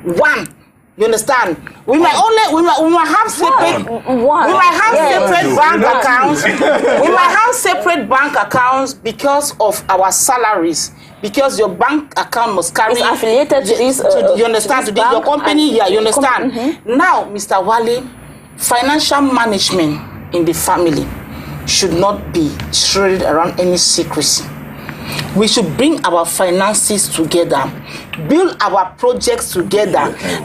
one. You understand? We might have separate bank accounts. We might have separate bank accounts because of our salaries. Because your bank account must carry it's affiliated to this. You understand? To this, your company, you understand? Now, Mr. Wale, financial management in the family should not be shrouded around any secrecy. We should bring our finances together, build our projects together.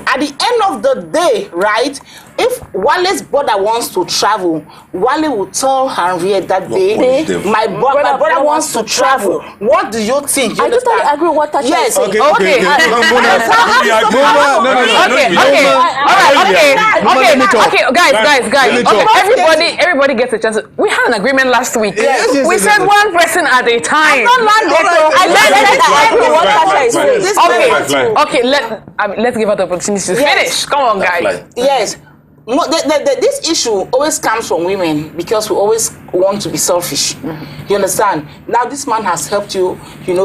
At the end of the day, right, if Wale's brother wants to travel, Wale will tell Henriette that day, my brother wants to travel. What do you think? You I totally agree with what Tasha yes. said. Okay. Guys. Okay, everybody gets a chance. We had an agreement last week. We said one person at a time. Okay, let's give her the opportunity to finish. Come on, guys. Yes. This issue always comes from women because we always want to be selfish. You understand? Now this man has helped you,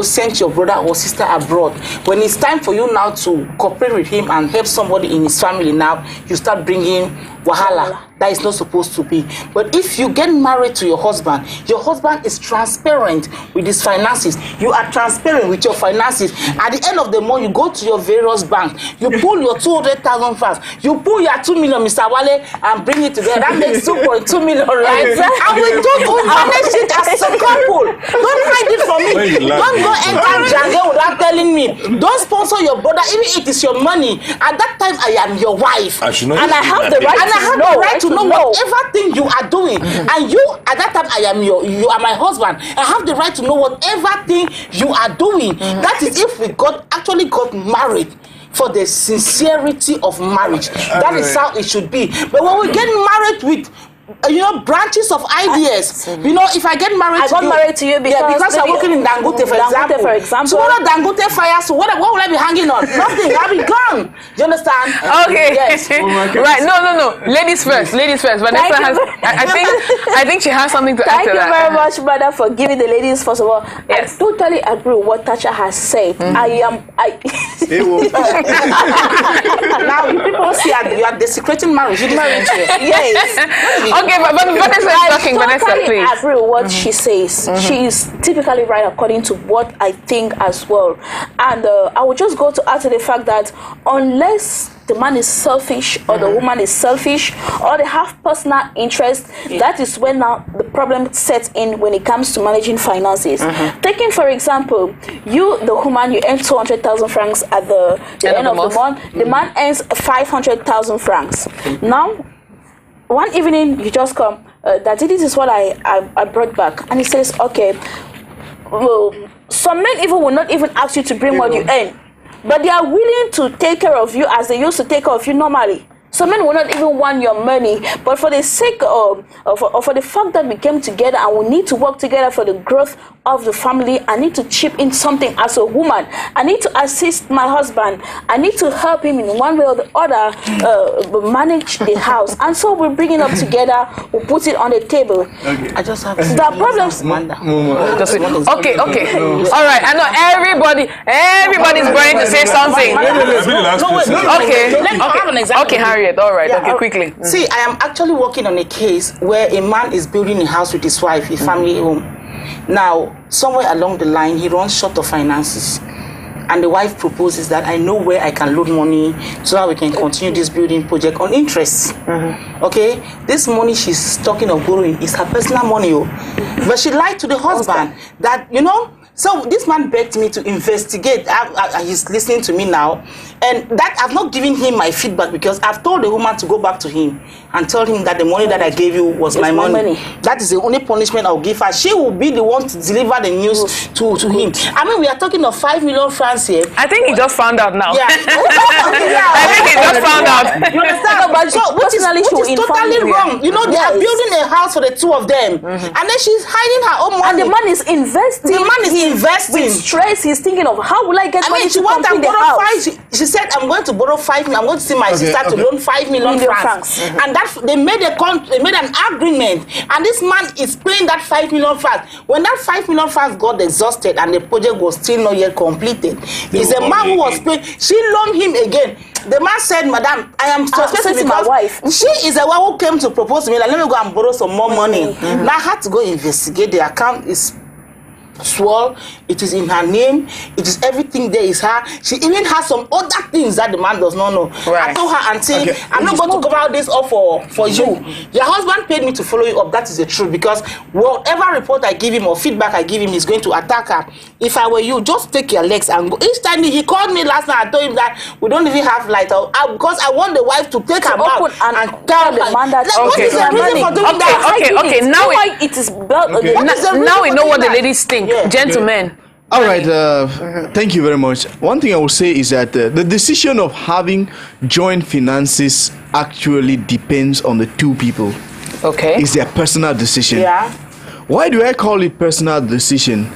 sent your brother or sister abroad. When it's time for you now to cooperate with him and help somebody in his family, now you start bringing wahala. That is not supposed to be. But if you get married to your husband is transparent with his finances. You are transparent with your finances. At the end of the month, you go to your various banks. You pull your 200,000 francs. You pull your 2 million, Mr. Wale, and bring it together. That makes 2.2 million, right? And we don't manage it as a couple. Don't hide it from me. Don't go enter Jangle without telling me. Don't sponsor your brother, even if it is your money. At that time, I am your wife. And I have the right to know whatever thing you are doing. And you, at that time, you are my husband. I have the right to know whatever thing you are doing. That is if we actually got married. for the sincerity of marriage. That is how it should be. But when we get married with branches of ideas. If I get married I got married to you because I'm working in Dangote, for example. Tomorrow Dangote fires, so what will I be hanging on? Nothing. I'll be gone. Do you understand? Okay. Yes. Right. No. Ladies first. Vanessa has. I think she has something to add to that. Thank you very much, brother, for giving the ladies first of all. Yes. I totally agree with what Tasha has said. Now you people see you are desecrating marriage. Yes. Okay, but Vanessa is talking. Vanessa, please. I agree with what she says. She is typically right according to what I think as well. And I would just go to add to the fact that unless the man is selfish or the woman is selfish or they have personal interest, that is when now the problem sets in when it comes to managing finances. Taking for example, you, the woman, you earn 200,000 francs at the end of the month. The man earns 500,000 francs. Now, one evening you just come, Daddy, this is what I brought back, and he says, okay, well, some men even will not even ask you to bring what you earn, but they are willing to take care of you as they used to take care of you normally. Some men will not even want your money, but for the sake of for the fact that we came together and we need to work together for the growth of the family, I need to chip in something as a woman. I need to assist my husband. I need to help him in one way or the other manage the house. And so we bring it up together, we put it on the table. Okay. I just have the problems. Okay. All right. I know everybody's going to say something. Okay, Harriet. All right. Okay, quickly. See, I am actually working on a case where a man is building a house with his wife, a family home. Now, somewhere along the line, he runs short of finances. And the wife proposes that I know where I can loan money so that we can continue this building project on interest. Okay? This money she's talking of borrowing is her personal money. But she lied to the husband that, so this man begged me to investigate. He's listening to me now. And that I've not given him my feedback because I've told the woman to go back to him and tell him that the money that I gave you was my money. That is the only punishment I'll give her. She will be the one to deliver the news to him. I mean, we are talking of 5 million francs here. I think he just found out now. Yeah. I think he just found out. You understand? Which is totally wrong. They are building a house for the two of them. And then she's hiding her own money. And the man is investing. The man is investing. With stress, he's thinking of how will I get money to complete the house. She said, I'm going to borrow 5 million. I'm going to see my sister to loan 5 million francs. And that they made an agreement. And this man is paying that 5 million francs. When that 5 million francs got exhausted and the project was still not yet completed, it's a man who was paying. She loaned him again. The man said, Madam, I am suspecting my wife. She is the one who came to propose to me. Like, let me go and borrow some more money. Now I had to go investigate. The account is swore, it is in her name, it is everything there is her. She even has some other things that the man does not know. I told her, Auntie, I'm not going to cover this up for you. Your husband paid me to follow you up. That is the truth, because whatever report I give him or feedback I give him is going to attack her. If I were you, just take your legs and go. Each time he called me last night, I told him that we don't even have light because I want the wife to take her mouth and tell the man that what is the reason for doing that? Okay, now it is now we know what the ladies think. Gentlemen. All right, thank you very much. One thing I will say is that the decision of having joint finances actually depends on the two people. Okay. It's their personal decision. Yeah. Why do I call it personal decision?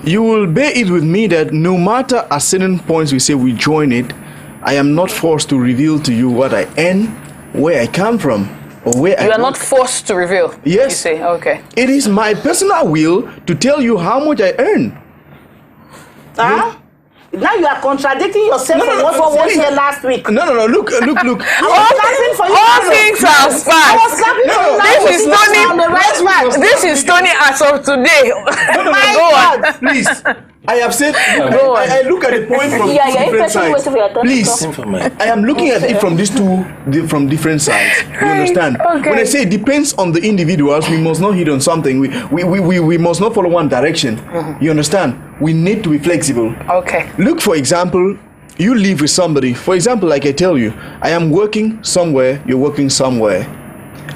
You will bear it with me that no matter at certain points we say we join it, I am not forced to reveal to you what I earn, where I come from, or where I are not forced to reveal. Yes. You say, okay. It is my personal will to tell you how much I earn. Now you are contradicting yourself from what was here last week. No, look. I was clapping for you. All things are fine. I was clapping for you. This is Tony as of today. My God. Please. I have said, I look at the point from two different sides. Please, I am looking at it from these two different sides. You understand? Okay. When I say it depends on the individuals, we must not hit on something. We must not follow one direction. You understand? We need to be flexible. Okay. Look, for example, you live with somebody. For example, like I tell you, I am working somewhere, you're working somewhere.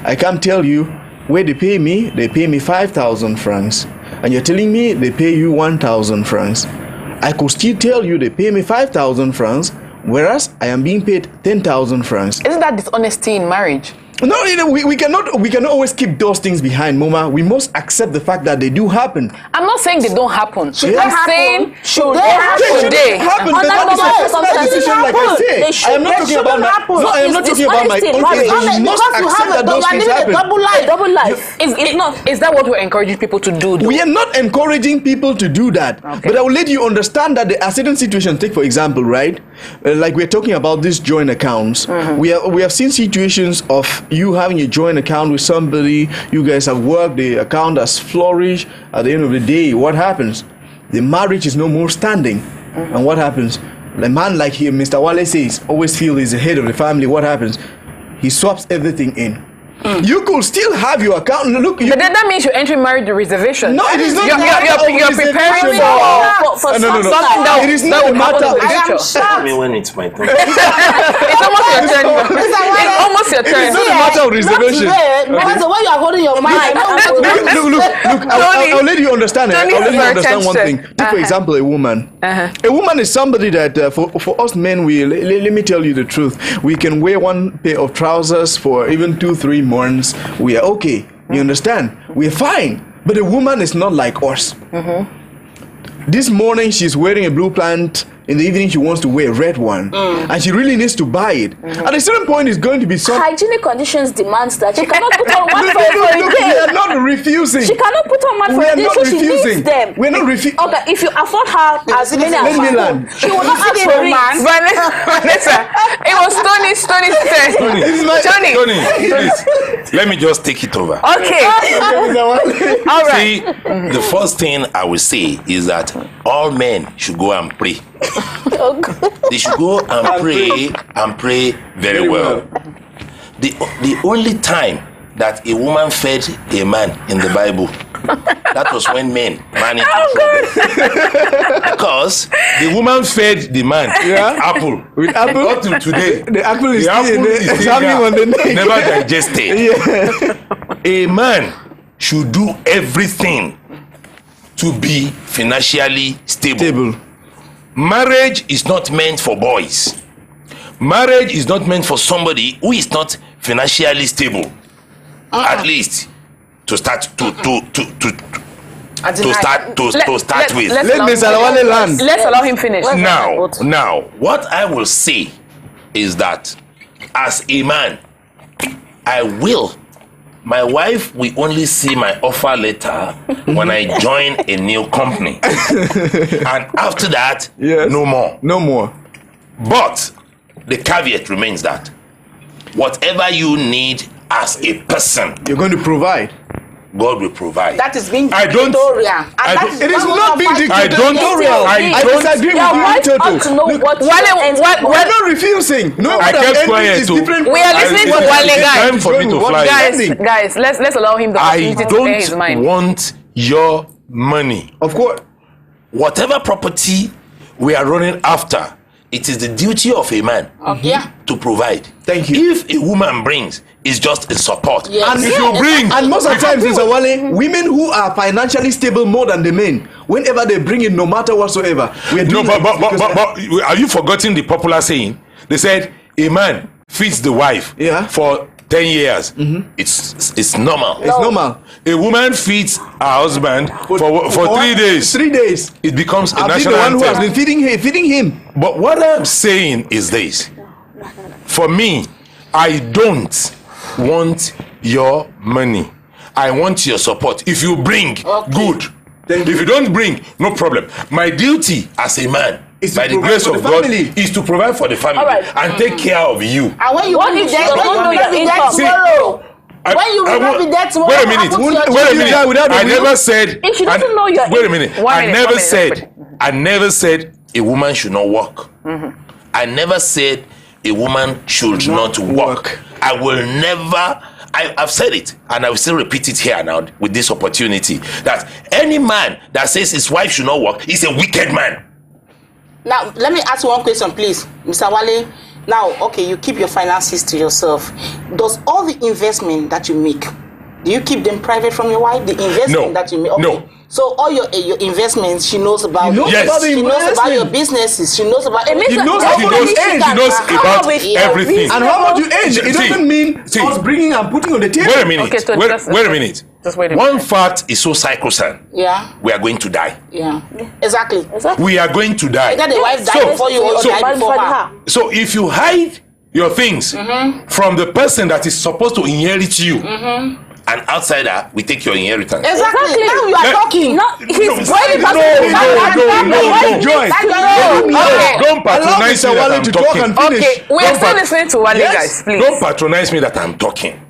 I can't tell you where they pay me 5,000 francs. And you're telling me they pay you 1,000 francs. I could still tell you they pay me 5,000 francs whereas I am being paid 10,000 francs. Isn't that dishonesty in marriage? No, we cannot always keep those things behind, Mama. We must accept the fact that they do happen. I'm not saying they don't happen. I'm saying should they happen. Under normal circumstances, like I say, I am not talking about I am not talking about my own case. You must accept that those things happen. Double life. Is that what we're encouraging people to do, though? We are not encouraging people to do that. Okay. But I will let you understand that there are certain situations. Take for example, right? Like we're talking about these joint accounts. Mm-hmm. We have seen situations of you having a joint account with somebody. You guys have worked. The account has flourished. At the end of the day, what happens? The marriage is no more standing. Mm-hmm. And what happens? A man like him, Mr. Wale says, always feel he's the head of the family. What happens? He swaps everything in. You could still have your account. Look, but then that means you're entering marriage reservation. No, it is not. You're preparing for no. something that it is not a matter. Tell me when it's my turn. It's almost your turn. It's almost your turn. It's not a matter of reservation. Because the way you are holding your mind. Look. I'll let you understand. I'll let you understand one thing. Take for example a woman. A woman is somebody that for us men, let me tell you the truth. We can wear one pair of trousers for even 2-3 months. We are okay. You understand? We're fine. But a woman is not like us. This morning she's wearing a blue pant. In the evening she wants to wear a red one. And she really needs to buy it. At a certain point it's going to be some hygienic conditions demands that she cannot put on one for a day. We are not refusing. She cannot put on one for a day, so she needs them. We're not refusing. Okay, if you afford her as many as possible, she will not ask for a man. Vanessa, it was Tony's turn. Tony, please, let me just take it over. Okay. All right. See, the first thing I will say is that all men should go and pray. They should go and pray very well. The only time that a woman fed a man in the Bible, that was when men managed to because the woman fed the man with apple. Up till today, the apple is still on the neck. Never digested. A man should do everything to be financially stable. Marriage is not meant for boys. Marriage is not meant for somebody who is not financially stable. At least to start with. Let's allow him finish. Now, what I will say is that as a man, my wife will only see my offer letter when I join a new company. And after that, no more. But the caveat remains that whatever you need as a person, you're going to provide. God will provide. That is being dictatorial. It is not being dictatorial. I disagree with you, Toto. We're not refusing. No, I kept quiet too. We are listening to Wale, guys. Time for me to fly. Guys, let's allow him the opportunity to say his mind. I don't want your money. Of course. Whatever property we are running after, it is the duty of a man to provide. Thank you. If a woman brings, it's just a support. Yes. And if you bring, and most of the times, Mr. Wale, women who are financially stable more than the men, whenever they bring in, no matter whatsoever, we are doing but are you forgetting the popular saying? They said a man feeds the wife for 10 years. It's normal. It's normal. A woman feeds her husband for 3 days. 3 days. It becomes a I've national been the one anthem. who has been feeding him. But what I'm saying is this. For me, I don't want your money. I want your support. If you bring, good. If you don't bring, no problem. My duty as a man, by the grace of God, is to provide for the family and take care of you. And when you want to get tomorrow, when you will not be there tomorrow, wait a minute. I never said. If she doesn't know your wait a minute. I never said a woman should not work. I never said a woman should not work. I will never. I've said it, and I will still repeat it here now with this opportunity, that any man that says his wife should not work is a wicked man. Now, let me ask one question, please, Mr. Wale. Now, okay, you keep your finances to yourself. Does all the investment that you make, do you keep them private from your wife? The investment that you make? Okay. No. So all your investments, she knows about. Yes. She knows about your businesses. She knows about. It means She that knows everybody about should everything. And how about you age? It See, doesn't mean see. us bringing and putting on the table. Wait a minute. Okay, so wait just- a minute. Just wait a One minute. fact is so sacrosanct. Yeah. We are going to die. Yeah. Exactly. We are going to die. Either the wife died So- before you or so- died before her. So if you hide your things from the person that is supposed to inherit you, an outsider will take your inheritance. Exactly. Now you are talking. No, he's going No, Joy. Don't patronize me that Wale I'm to talk talking. and finish. Okay, we are still listening to Wale, guys, please. Don't patronize me that I'm talking.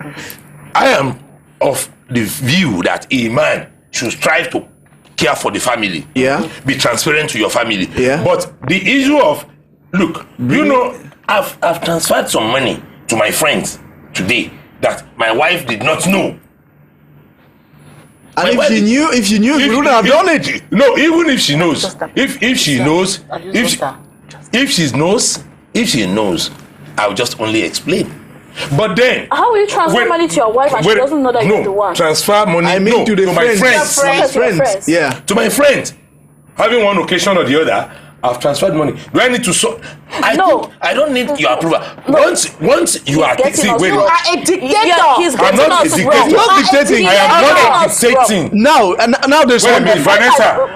I am of the view that a man should strive to care for the family. Yeah. Be transparent to your family. Yeah. But the issue of, look, you know, I've transferred some money to my friends today that my wife did not know. And if she knew, you wouldn't have done it. No, even if she knows, if she knows, if she knows, I'll just only explain. But then, How will you transfer money to your wife and she doesn't know that you're the one? transfer money. I mean to the my friends. friends. Friends. Yeah. To my friends, having one occasion or the other, I've transferred money. Do I need to? No. I don't need your approval. Once you are getting see, us wait, You wrong. are a dictator. Yeah, he's I'm getting not a us dictator. wrong. Not dictating. I am not Us wrong. dictating. Now there's Wait a one. minute,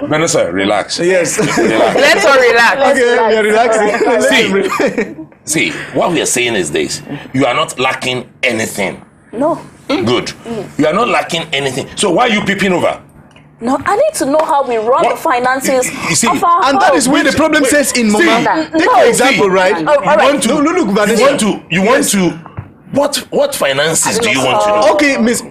Vanessa, relax. Yes. Relax. Let's all relax. Okay, we are relaxing. See, what we are saying is this: you are not lacking anything. No. Good. You are not lacking anything. So why are you peeping over? No, I need to know how we run What? the finances You see, of our And home. that is where the problem says in Mama. Take No. for example, right? Oh, all right. Want to, No, look, Vanessa. you want to what finances do you want to know? Okay, Miss.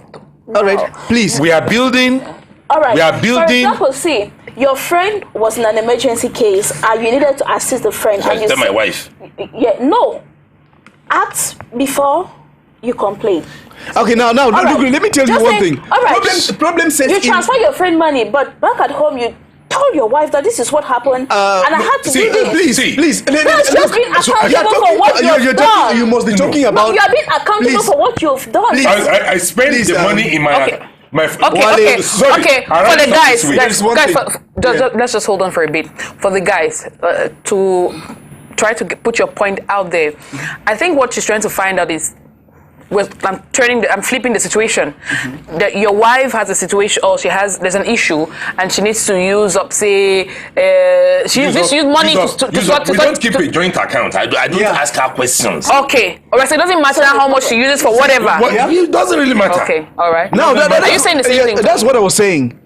All right, please. We are building. All right. We are building- For example, see, your friend was in an emergency case and you needed to assist the friend. And you Tell my said- wife. Yeah, no. Act before you complain. Okay, now, All right. look, let me tell you Just one say- thing. all right. Problem says You in. transfer your friend money, but back at home you told your wife that this is what happened and I had to see, do this. Please. That's just being accountable you're for what you've done. You must be talking about. No, you are being accountable Please. for what you've done. Please. I spend Please, the money in my okay. my. Okay. Sorry, For around the guys, this week. let's just hold on for a bit. For the guys, to try to put your point out there, I think what she's trying to find out is, I'm flipping the situation. That your wife has a situation, or there's an issue, and she needs to use up, say, use money to We don't keep a joint account. I don't ask her questions. Okay, alright. So it doesn't matter how much she uses for whatever. It doesn't really matter. Okay, all right. Now, Are you saying the same thing? That's what I was saying.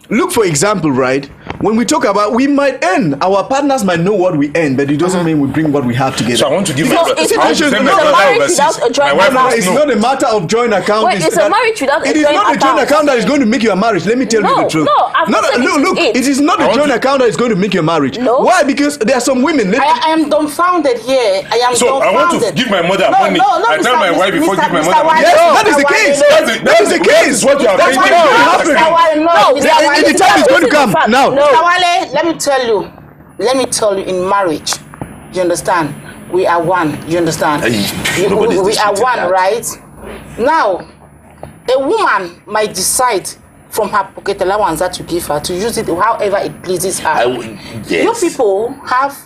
Look, for example, right? When we talk about, we might earn, our partners might know what we earn, but it doesn't mean we bring what we have together. So I want to give No, it's I want to send my not a brother marriage overseas. without a joint My wife account. must It's know. not a matter of joint account. Wait, it's a marriage without a It is joint not a joint account. account that is going to make you a marriage. Let me tell you No, the truth. no, I've not said look, it. it is not I a want joint to- account that is going to make you a marriage. No. Why? Because there are some women. I am dumbfounded here. I am So dumbfounded. I want to give my mother money. I tell my wife before give my mother money. Yes, that is the case. That is the case. What you are That's thinking. what will happen. Mr. Wale, no, Mr. Wale, The time is going to come now. Mr. Wale, let me tell you, in marriage, you understand, we are one, you understand? Nobody's We are disputing one, that. right? Now, a woman might decide from her pocket allowance that you give her to use it however it pleases her. Yes. You people have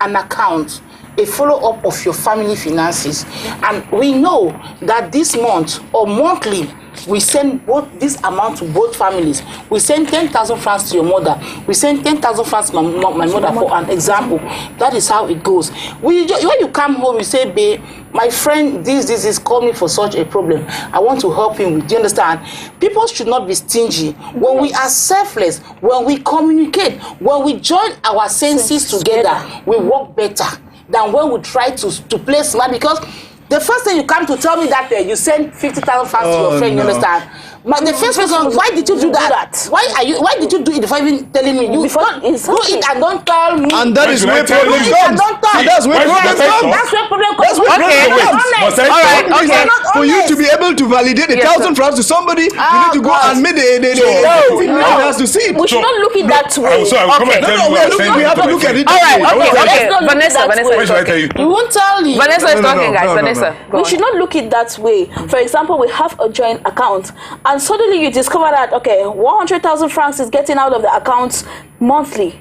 an account, a follow-up of your family finances, and we know that this month or monthly we send both this amount to both families. We send 10,000 francs to your mother. We send 10,000 francs to my mother for an example. That is how it goes. When you come home, you say, babe, my friend, this is called me for such a problem. I want to help him with. Do you understand? People should not be stingy. When we are selfless, when we communicate, when we join our senses together, we work better than when we try to play smart. Because the first thing you come to tell me that you send 50,000 francs to your friend, you understand? But the first question, why did you do that? Why did you do it before even telling me? You Before- don't do it and don't tell me. And that is Why where should I tell problems you? come. Don't tell And that's where Why should I problems tell come. you? That's where problem comes. That's where Okay. problem Wait, comes. must I All right, talk? okay. For you to be able to validate a Yes, 1,000 francs to somebody, you need to go God. and meet the No. has to see it. We should not look at that way. So I will come and tell you we what are I looking- send we you have to my look at friend. it. All right, I okay, want to- okay. Let's not look Vanessa that way. Why should I tell you? You won't tell me. Vanessa is No, talking, guys. no. Vanessa, go We on. should not look it that way. For example, we have a joint account, and suddenly you discover that, okay, 100,000 francs is getting out of the account monthly.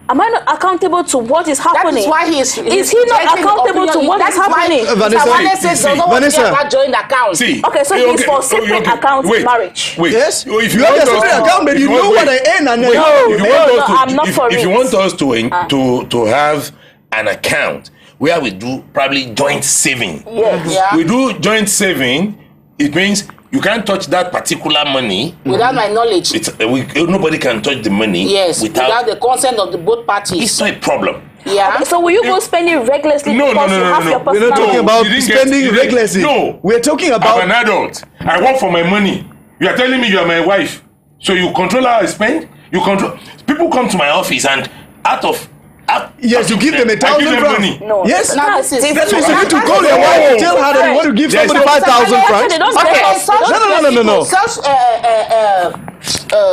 Am I not accountable to what is happening? That is why is he not accountable to what is happening? Vanessa, joint account. See, Okay, so he's for separate account marriage. Wait. Yes? If you have a separate account, but you know what I earn and I'm not for it. If you want us to have an account where we do probably joint saving. Yes. Yeah. We do joint saving, it means you can't touch that particular money without my knowledge. Nobody can touch the money without the consent of the both parties. It's not a problem. Yeah. Okay, so will you go spending recklessly No. your personal... We're not talking about spending recklessly. No. We're talking about... I'm an adult. I work for my money. You are telling me you are my wife. So you control how I spend? You control... People come to my office and Yes, you give them 1,000 francs. No. Yes. That is That means you need to call your wife and tell her that you want to give somebody 5,000 francs. No.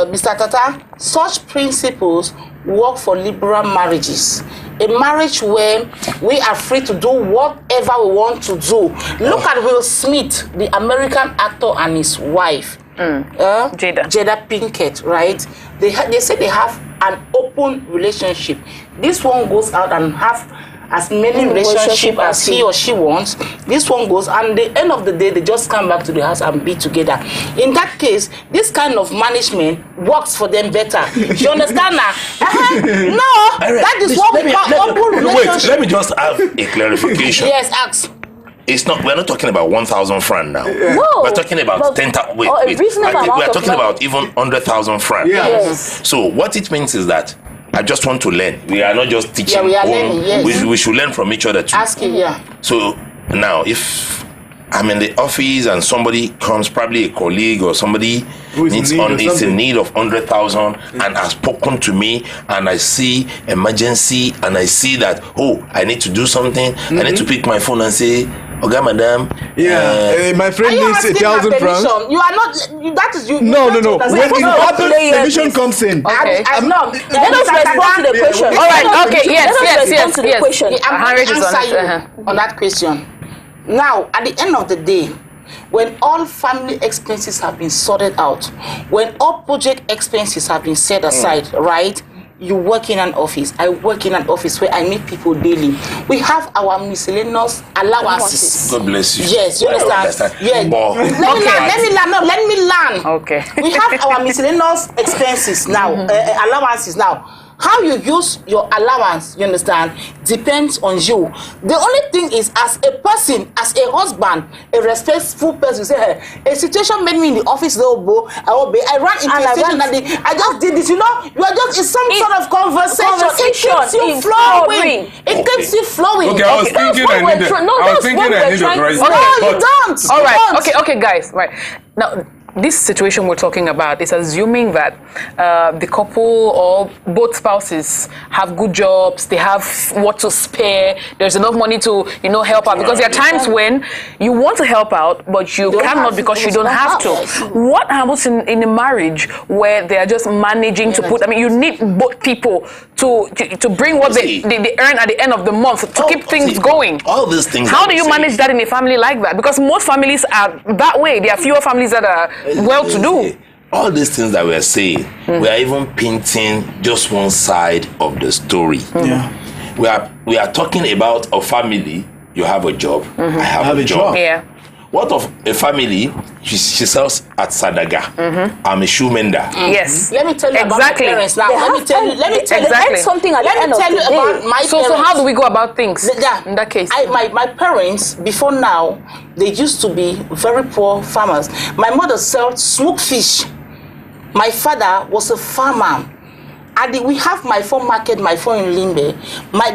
Mr. Tata, such principles work for liberal marriages. A marriage where we are free to do whatever we want to do. Look at Will Smith, the American actor, and his wife. Jada Pinkett, right? They say they have an open relationship. This one goes out and have as many relationships as he or she wants. This one goes, and at the end of the day, they just come back to the house and be together. In that case, this kind of management works for them better. You understand now? No, that is what we call open relationship. Wait, let me just have a clarification. Yes, ask. It's not. We're not talking about 1,000 francs now. No, we're talking about 10,000. Wait. We're talking about even 100,000 francs. Yes. So what it means is that I just want to learn. We are not just teaching. Yeah, we are learning. Yes. We should learn from each other too. Asking, yeah. So now, if I'm in the office and somebody comes, probably a colleague or somebody is in need of 100,000 and has spoken to me, and I see emergency, and I see that I need to do something. I need to pick my phone and say, "Okay, madam." My friend needs 1,000 francs. You are not. That is you. No. When it happens, permission comes in. Okay. No. Let us respond to the question. All right. Okay. Yes. I'm answer you on that question. Now, at the end of the day, when all family expenses have been sorted out, when all project expenses have been set aside, right? You work in an office. I work in an office where I meet people daily. We have our miscellaneous allowances. God bless you. Yes, you understand? Yes. Let me learn. Okay. We have our miscellaneous expenses now, allowances now. How you use your allowance, you understand, depends on you. The only thing is, as a person, as a husband, a respectful person, you say, hey, a situation made me in the office, I ran into a situation and I just did this, you know, you are just, it's some sort of conversation. It keeps you flowing. It keeps you flowing. Okay, I was thinking I needed to correct. No, you don't. All right. Okay, guys. Right. Now, this situation we're talking about is assuming that the couple or both spouses have good jobs, they have what to spare, there's enough money to, help out. Because there are times when you want to help out, but you cannot because you don't have to. What happens in a marriage where they are just managing to put, you need both people to bring what they earn at the end of the month to keep things going. All these things. How do you manage that in a family like that? Because most families are that way. There are fewer families that are well-to-do. All these things that we are saying, we are even painting just one side of the story. We are talking about a family. You have a job. I have a job. Yeah. What of a family? She sells at Sadaga. I'm a shoe mender. Yes. Let me tell you about my parents now. Let me tell you something at the end of the day. About my parents. So how do we go about things in that case? My parents, before now, they used to be very poor farmers. My mother sold smoked fish. My father was a farmer. We have my phone market, my phone in Limbe.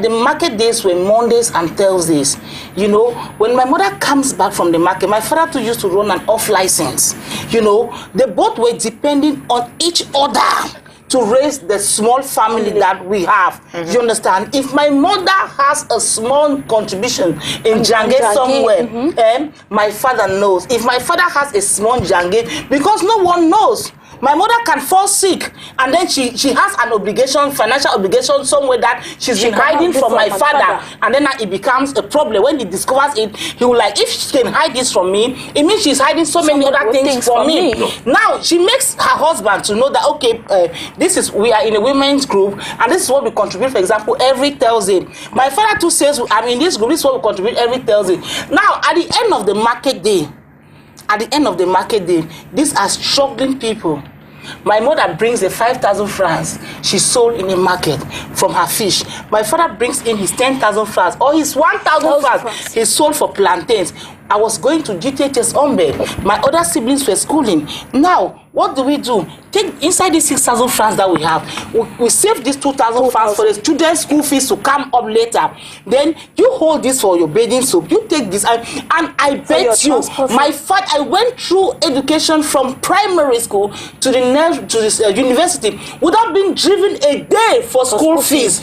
The market days were Mondays and Thursdays. When my mother comes back from the market, my father too used to run an off license. They both were depending on each other to raise the small family that we have. You understand? If my mother has a small contribution in Jange somewhere, my father knows. If my father has a small Jange, because no one knows. My mother can fall sick, and then she has an obligation, financial obligation somewhere that she's been hiding from my father, and then it becomes a problem. When he discovers it, he will like, if she can hide this from me, it means she's hiding so many other things from me. No. Now she makes her husband to know that okay, we are in a women's group, and this is what we contribute. For example, every Thursday, my father too says I'm in this group. This is what we contribute every Thursday. Now at the end of the market day. These are struggling people. My mother brings the 5,000 francs she sold in the market from her fish. My father brings in his 10,000 francs or his 1,000 francs he sold for plantains. I was going to GTHS Ombe. My other siblings were schooling. Now, what do? Take inside these 6,000 francs that we have. We save this 2,000 francs for the students' school fees to come up later. Then you hold this for your bathing soap. You take this, and I bet you, my father, I went through education from primary school to this university without being driven a day for school fees.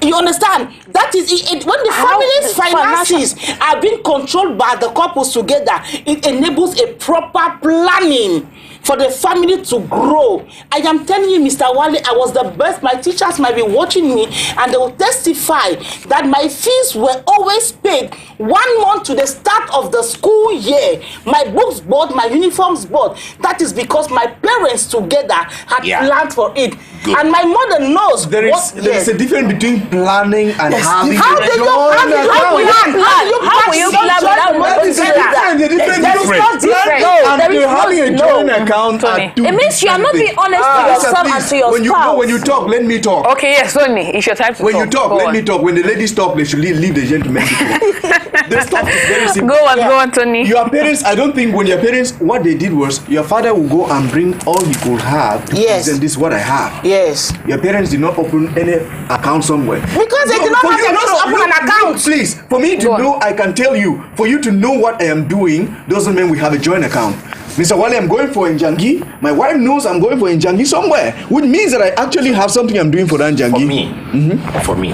You understand? That is it. When the family's finances are being controlled by the couples together, it enables a proper planning for the family to grow. I am telling you, Mr. Wale, I was the best. My teachers might be watching me, and they will testify that my fees were always paid 1 month to the start of the school year. My books bought, my uniforms bought. That is because my parents together had planned for it. Good. And my mother knows there is a difference between planning and having How will you plan? How will you plan without together? There is having a joint account. It means you are not being honest to yourself and to your spouse. When you talk, let me talk. Okay, yes, Sonny, it's your time to when talk. You talk, let me talk. When the ladies talk, they should leave the gentlemen to talk. The stuff is very simple. Go on, Tony. Your parents, I don't think when your parents, what they did was, your father will go and bring all he could have to present this what I have. Yes. Your parents did not open any account somewhere. Because they did not have to open an account. Please, for me to know, I can tell you, for you to know what I am doing, doesn't mean we have a joint account. Mr. Wale, I'm going for Njangi. My wife knows I'm going for Njangi somewhere, which means that I actually have something I'm doing for that Njangi. For me,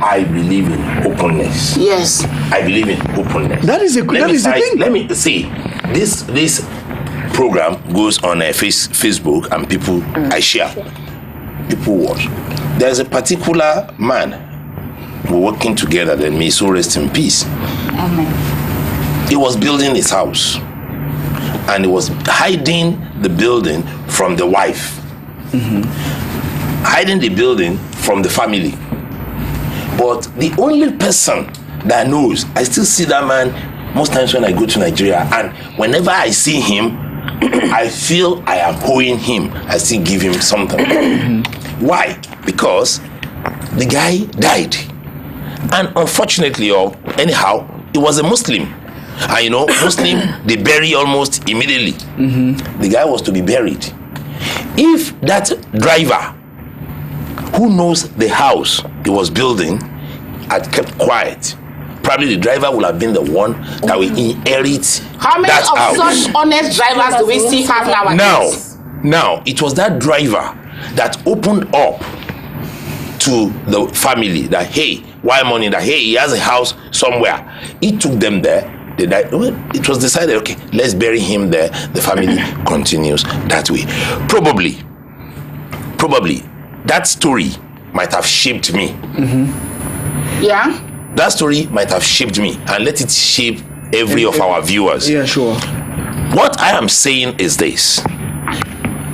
I believe in openness. Yes. I believe in openness. That is the thing. Let me see. This program goes on Facebook, and people I share. People watch. There's a particular man we're working together than me, so rest in peace. Amen. He was building his house, and he was hiding the building from the wife, hiding the building from the family. But the only person that knows, I still see that man most times when I go to Nigeria, and whenever I see him, I feel I am owing him. I still give him something. Why? Because the guy died, and unfortunately, or anyhow, he was a Muslim. And Muslim, they bury almost immediately. The guy was to be buried. If that driver, who knows the house he was building, had kept quiet, probably the driver would have been the one that will inherit How many that of house. such honest drivers do we see have nowadays? Now, it was that driver that opened up to the family that, hey, why money? That, hey, he has a house somewhere. He took them there. They died. It was decided, okay, let's bury him there. The family continues that way. Probably, that story might have shaped me. Yeah. That story might have shaped me, and let it shape every of our viewers. Yeah, sure. What I am saying is this: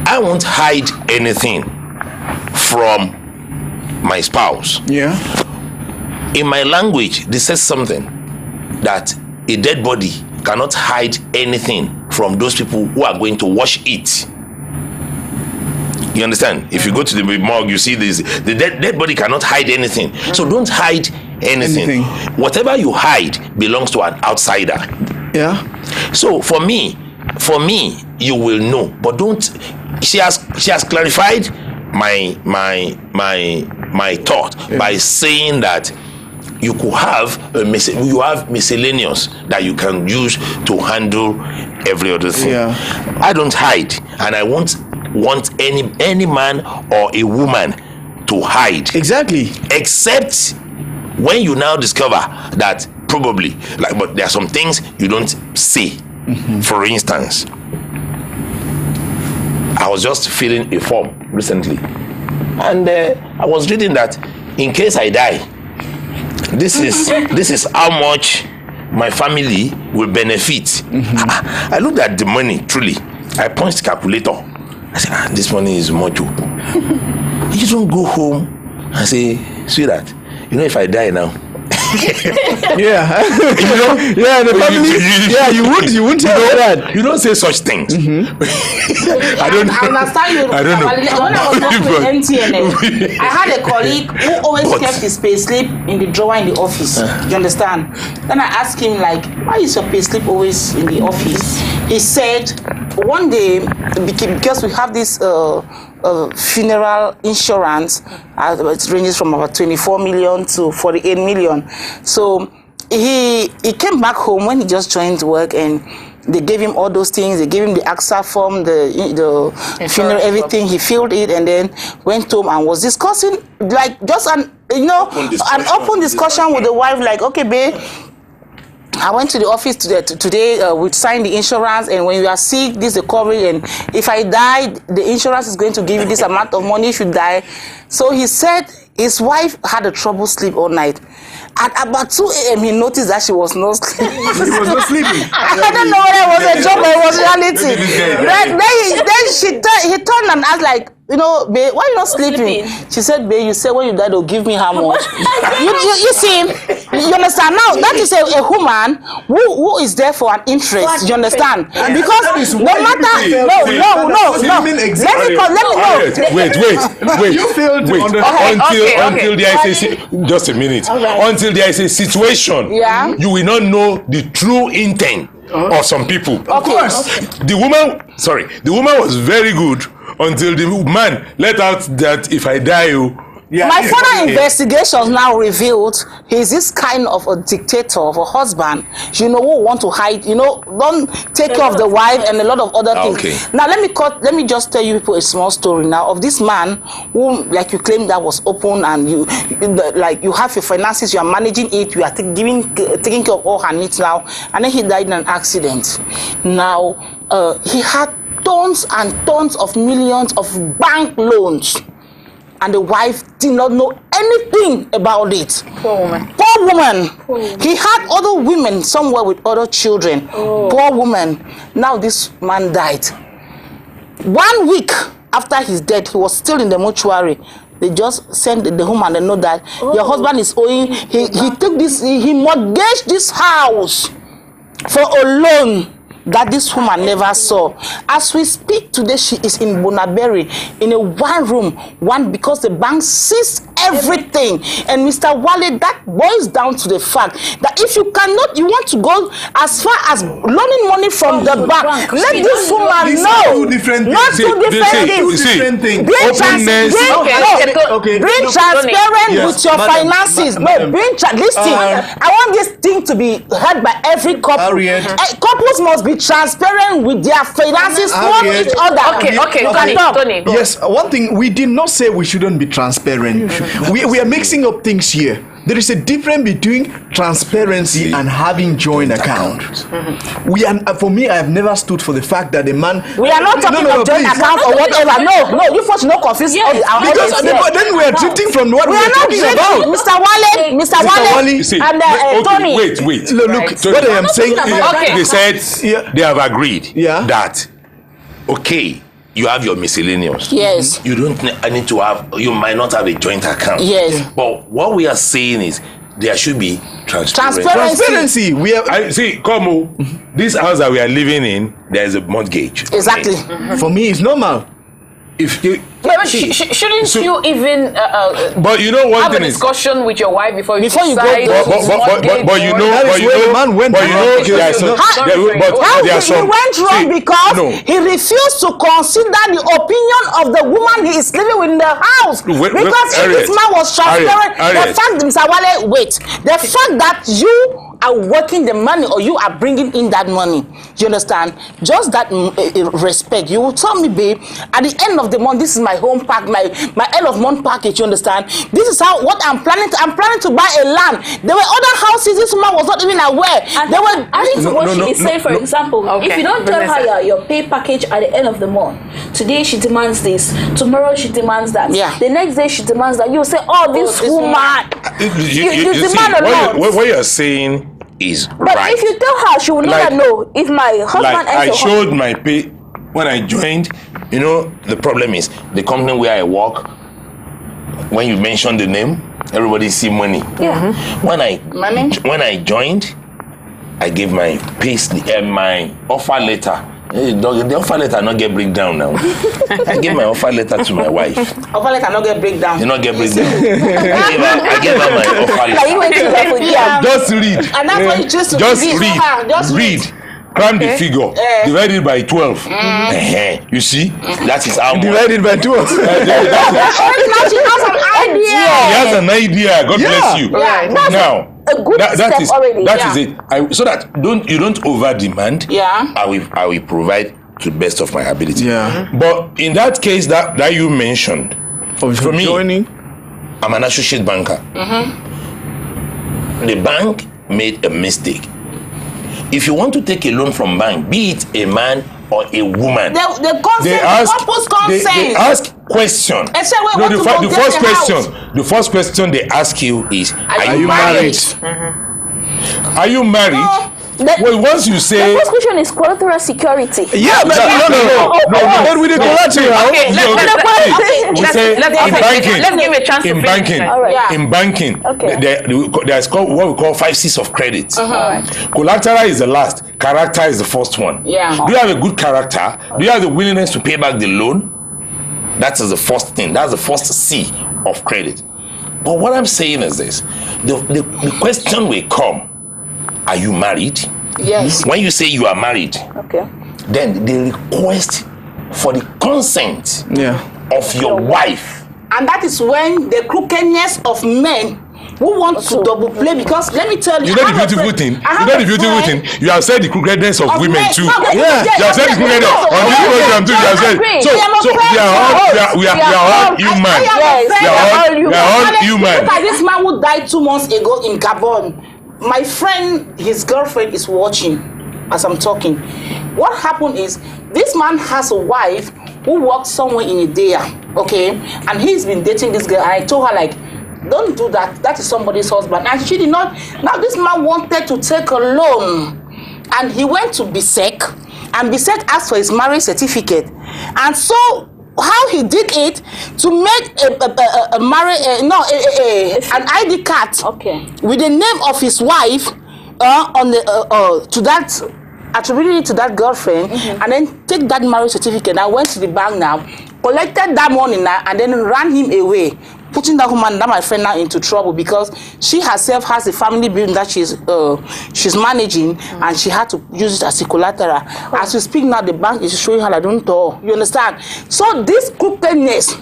I won't hide anything from my spouse. Yeah. In my language, this says something that a dead body cannot hide anything from those people who are going to wash it. You understand? If you go to the morgue, you see this. The dead body cannot hide anything. So don't hide anything. Whatever you hide belongs to an outsider. Yeah. So for me, you will know. But don't. She has clarified my thought by saying that you could have you have miscellaneous that you can use to handle every other thing. Yeah. I don't hide, and I won't want any man or a woman to hide. Exactly. Except when you now discover that probably, but there are some things you don't say. For instance, I was just filling a form recently, and I was reading that in case I die, this is how much my family will benefit. I looked at the money, truly. I punched calculator. I said, this money is much. You don't go home and say, sweetheart, if I die now, yeah, the family. You wouldn't tell that. You don't say such things. I understand you. I don't know. When I was working with MTN, I had a colleague who always kept his payslip in the drawer in the office. You understand? Then I asked him, like, why is your payslip always in the office? He said, one day, because we have this funeral insurance, it ranges from about 24 million to 48 million. So he came back home when he just joined work, and they gave him all those things. They gave him the AXA form, the funeral, everything. He filled it and then went home and was discussing, like, just an open discussion with the wife, like, okay, babe, I went to the office today. We signed the insurance, and when you are sick, this is the coverage, and if I die, the insurance is going to give you this amount of money if you die. So he said his wife had a trouble sleep all night. At about 2 a.m., he noticed that she was not sleeping. She was not sleeping. I don't know whether it was a joke or it was reality. Then he turned and asked, like, babe, why are you not sleeping? She said, babe, you said when you die, they'll give me how much? you see, you understand? Now, that is a woman who is there for an interest, you understand? Because no matter, no. Wait. You failed to understand. Until there is just a minute. Right. Until there is a situation, you will not know the true intent of some people. Of course. The woman was very good until the man let out that if I die, my further investigations now revealed he's this kind of a dictator of a husband, who want to hide, don't take care of the wife and a lot of other things. Okay. Now let me just tell you people a small story now of this man who, like you claim, that was open, and you have your finances, you are managing it, you are taking care of all her needs now, and then he died in an accident. Now he had tons and tons of millions of bank loans, and the wife did not know anything about it. Poor woman. Poor woman. He had other women somewhere with other children. Poor woman. Now this man died. 1 week after his death, he was still in the mortuary. They just sent the woman a note that your husband is owing. He mortgaged this house for a loan that this woman never saw. As we speak today, she is in Bonaberry in a one-room, because the bank seized everything. And Mr. Wale, that boils down to the fact that if you want to go as far as loaning money from the bank, let this woman know. Not two different things. Being transparent with your finances. Listen, I want this thing to be heard by every couple. Couples must be transparent with their finances from each other. Okay. Tony. Yes, one thing, we did not say we shouldn't be transparent. We are mixing up things here. There is a difference between transparency and having joint accounts. For me, I have never stood for the fact that a man. We are not talking about joint account or whatever. No, you folks not confuse because then we are drifting from what we are talking about. Mr. Wale, and Tony. Wait. Look, what I am saying is, they said they have agreed that you have your miscellaneous. Yes. You you might not have a joint account. Yes. But what we are saying is there should be transparency. We have. This house that we are living in, there is a mortgage. Exactly. For me, it's normal. Shouldn't you even but you know one have thing a discussion with your wife before you go decide? But you know the man went wrong because he refused to consider the opinion of the woman he is living with in the house. Because this man was transparent. The fact, Mr. Wale, the fact that you are working the money or you are bringing in that money, you understand? Just that respect. You will tell me, babe, at the end of the month, this is my home pack, my end of month package, you understand? This is what I'm planning to buy a land. There were other houses this woman was not even aware. And there were I think what she is saying, for example, if you don't tell her your pay package at the end of the month, Today she demands this. Tomorrow she demands that. Yeah. The next day she demands that. You say, oh, this woman. You demand a lot. What you're saying is But right. if you tell her, she will never know if my husband Like I ends showed my pay when I joined. You know, the problem is the company where I work. When you mention the name, everybody see money. Yeah. When I joined, I gave my my offer letter. The offer letter not get breakdown now. I gave my offer letter to my wife. Offer letter not get breakdown. Did not get breakdown. I gave her my offer letter. Like you went to level, yeah. Just read. And that's what you choose to Just do. read. Just Read. Cram the figure. Divide it by 12. You see? That is how much. Divided by 12. Now she has an idea. He has an idea. God bless you. Yeah. Now, A good step is already. That is it. So that you don't over demand. Yeah. I will provide to the best of my ability. Yeah. But in that case that you mentioned, for me, joining, I'm an associate banker. The bank made a mistake. If you want to take a loan from bank, be it a man or a woman, they ask question. The first question they ask you is, are you married? Are you married? No. Well, once you say, The first question is collateral security. yeah, but no. But with the collateral, Okay, let's give a chance to in finish. banking, All right. Yeah. in banking, Okay. there's what we call 5 C's of credit. Collateral is the last. Character is the first one. Yeah. Do you have a good character? Do you have the willingness to pay back the loan? That is the first thing. That's the first C of credit. But what I'm saying is this: the question will come: are you married? Yes. When you say you are married, Okay. then they request for the consent of your wife. And that is when the crookedness of men who want to double play, because let me tell you. You know the beautiful thing? You have said the crookedness of women too. No, You have said the crookedness on this program too. You have said so we are all human. We are all human. Look at this man who died 2 months ago in Gabon. My friend, his girlfriend is watching as I'm talking. What happened is this man has a wife who works somewhere in Idea, okay? And he's been dating this girl. And I told her, like, don't do that. That is somebody's husband. And she did not. Now this man wanted to take a loan. And he went to BSEC. And BSEC asked for his marriage certificate. And so how he did it to make an ID card with the name of his wife on the to that, attributed it to that girlfriend, and then take that marriage certificate. I went to the bank now, collected that money now, and then ran him away, putting that woman, that my friend, now into trouble because she herself has a family business that she's managing, and she had to use it as a collateral. As we speak now, the bank is showing her, I don't know. You understand? So this crookedness,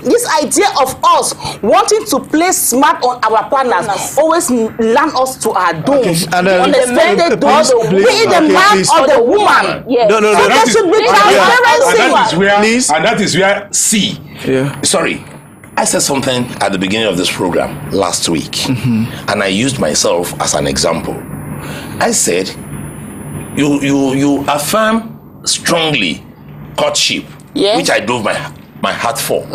this idea of us wanting to play smart on our partners always land us to our doom. And unexpected doom. Be it the man or the woman. Yes. No. So there should be transparency. And that is where C. Yeah. Sorry. I said something at the beginning of this program last week, and I used myself as an example. I said, you affirm strongly courtship, which I drove my heart for.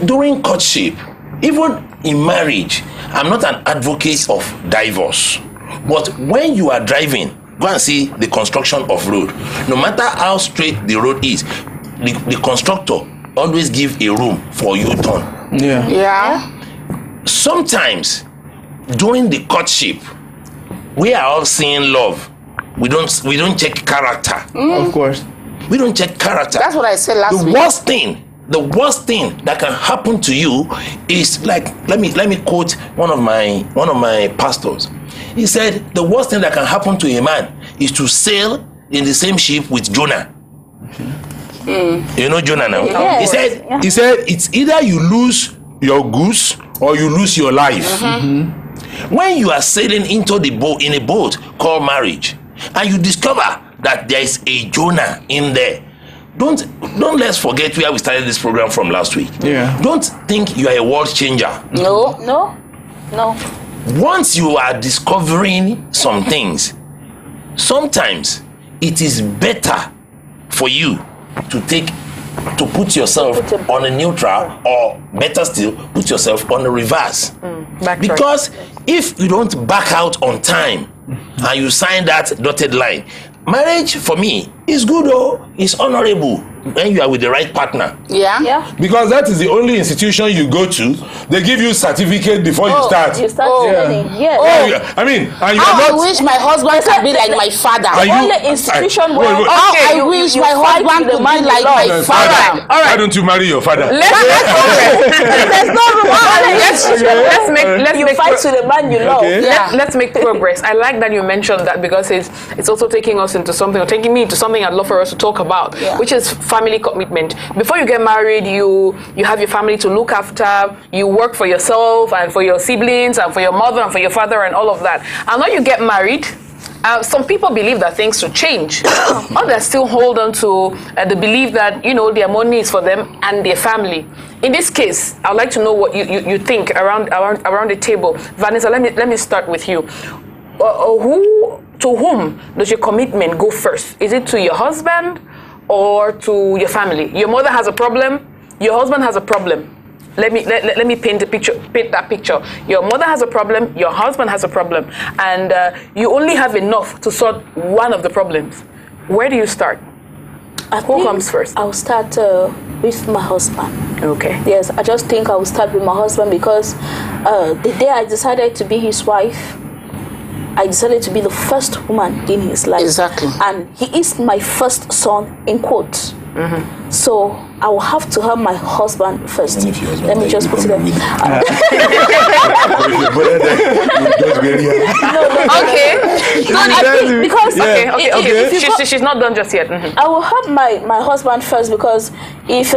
During courtship, even in marriage, I'm not an advocate of divorce. But when you are driving, go and see the construction of road. No matter how straight the road is, the constructor always give a room for U-turn. Sometimes during the courtship, we are all seeing love. We don't check character. Of course. We don't check character. That's what I said last week. The worst thing that can happen to you is, like, let me quote one of my pastors. He said the worst thing that can happen to a man is to sail in the same ship with Jonah. You know Jonah now? Yes. He said it's either you lose your goose or you lose your life. When you are sailing into the boat in a boat called marriage, and you discover that there is a Jonah in there, don't let's forget where we started this program from last week. Don't think you are a world changer. No. Once you are discovering some things, sometimes it is better for you to put yourself on a neutral, or better still, put yourself on a reverse. Because if you don't back out on time and you sign that dotted line, marriage for me is good, it's honorable when you are with the right partner. Yeah. Because that is the only institution you go to. They give you certificate before you start. You start learning. Yes. I mean, and you I are not. wish my husband could be like my father. Are you- Only institution where I wish my husband could be like my father. Why don't you marry your father? there's no room. Let's You make fight to the man you love. Okay. Yeah. Let's make progress. I like that you mentioned that, because it's also taking us into something, or taking me into something I'd love for us to talk about, which is family commitment. Before you get married, you have your family to look after. You work for yourself and for your siblings and for your mother and for your father and all of that. And when you get married, some people believe that things should change. Others still hold on to the belief that, their money is for them and their family. In this case, I'd like to know what you think around the table. Vanessa, let me start with you. To whom does your commitment go first? Is it to your husband or to your family? Your mother has a problem, your husband has a problem. Let me paint that picture. Your mother has a problem, your husband has a problem, and you only have enough to sort one of the problems. Where do you start? Who comes first? I'll start with my husband. Okay. Yes, I just think I will start with my husband, because the day I decided to be his wife, I decided to be the first woman in his life. Exactly. And he is my first son, in quotes. So I will have to have my husband first. Let me just put it there. Okay. She's not done just yet. I will have my husband first, because if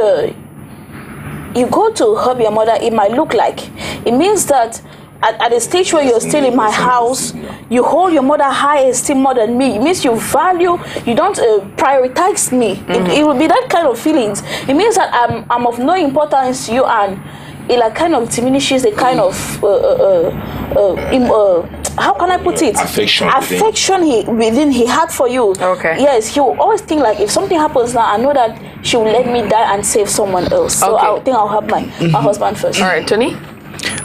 you go to help your mother, it might look like, it means that at the stage where you're still in my house, you hold your mother high esteem more than me. It means you don't prioritize me. It will be that kind of feelings. It means that I'm of no importance to you, and it like kind of diminishes the kind of how can I put it? Affection he had for you. Okay. Yes, he will always think like, if something happens now, I know that she will let me die and save someone else. So Okay. I think I'll have my husband first. All right, Tony?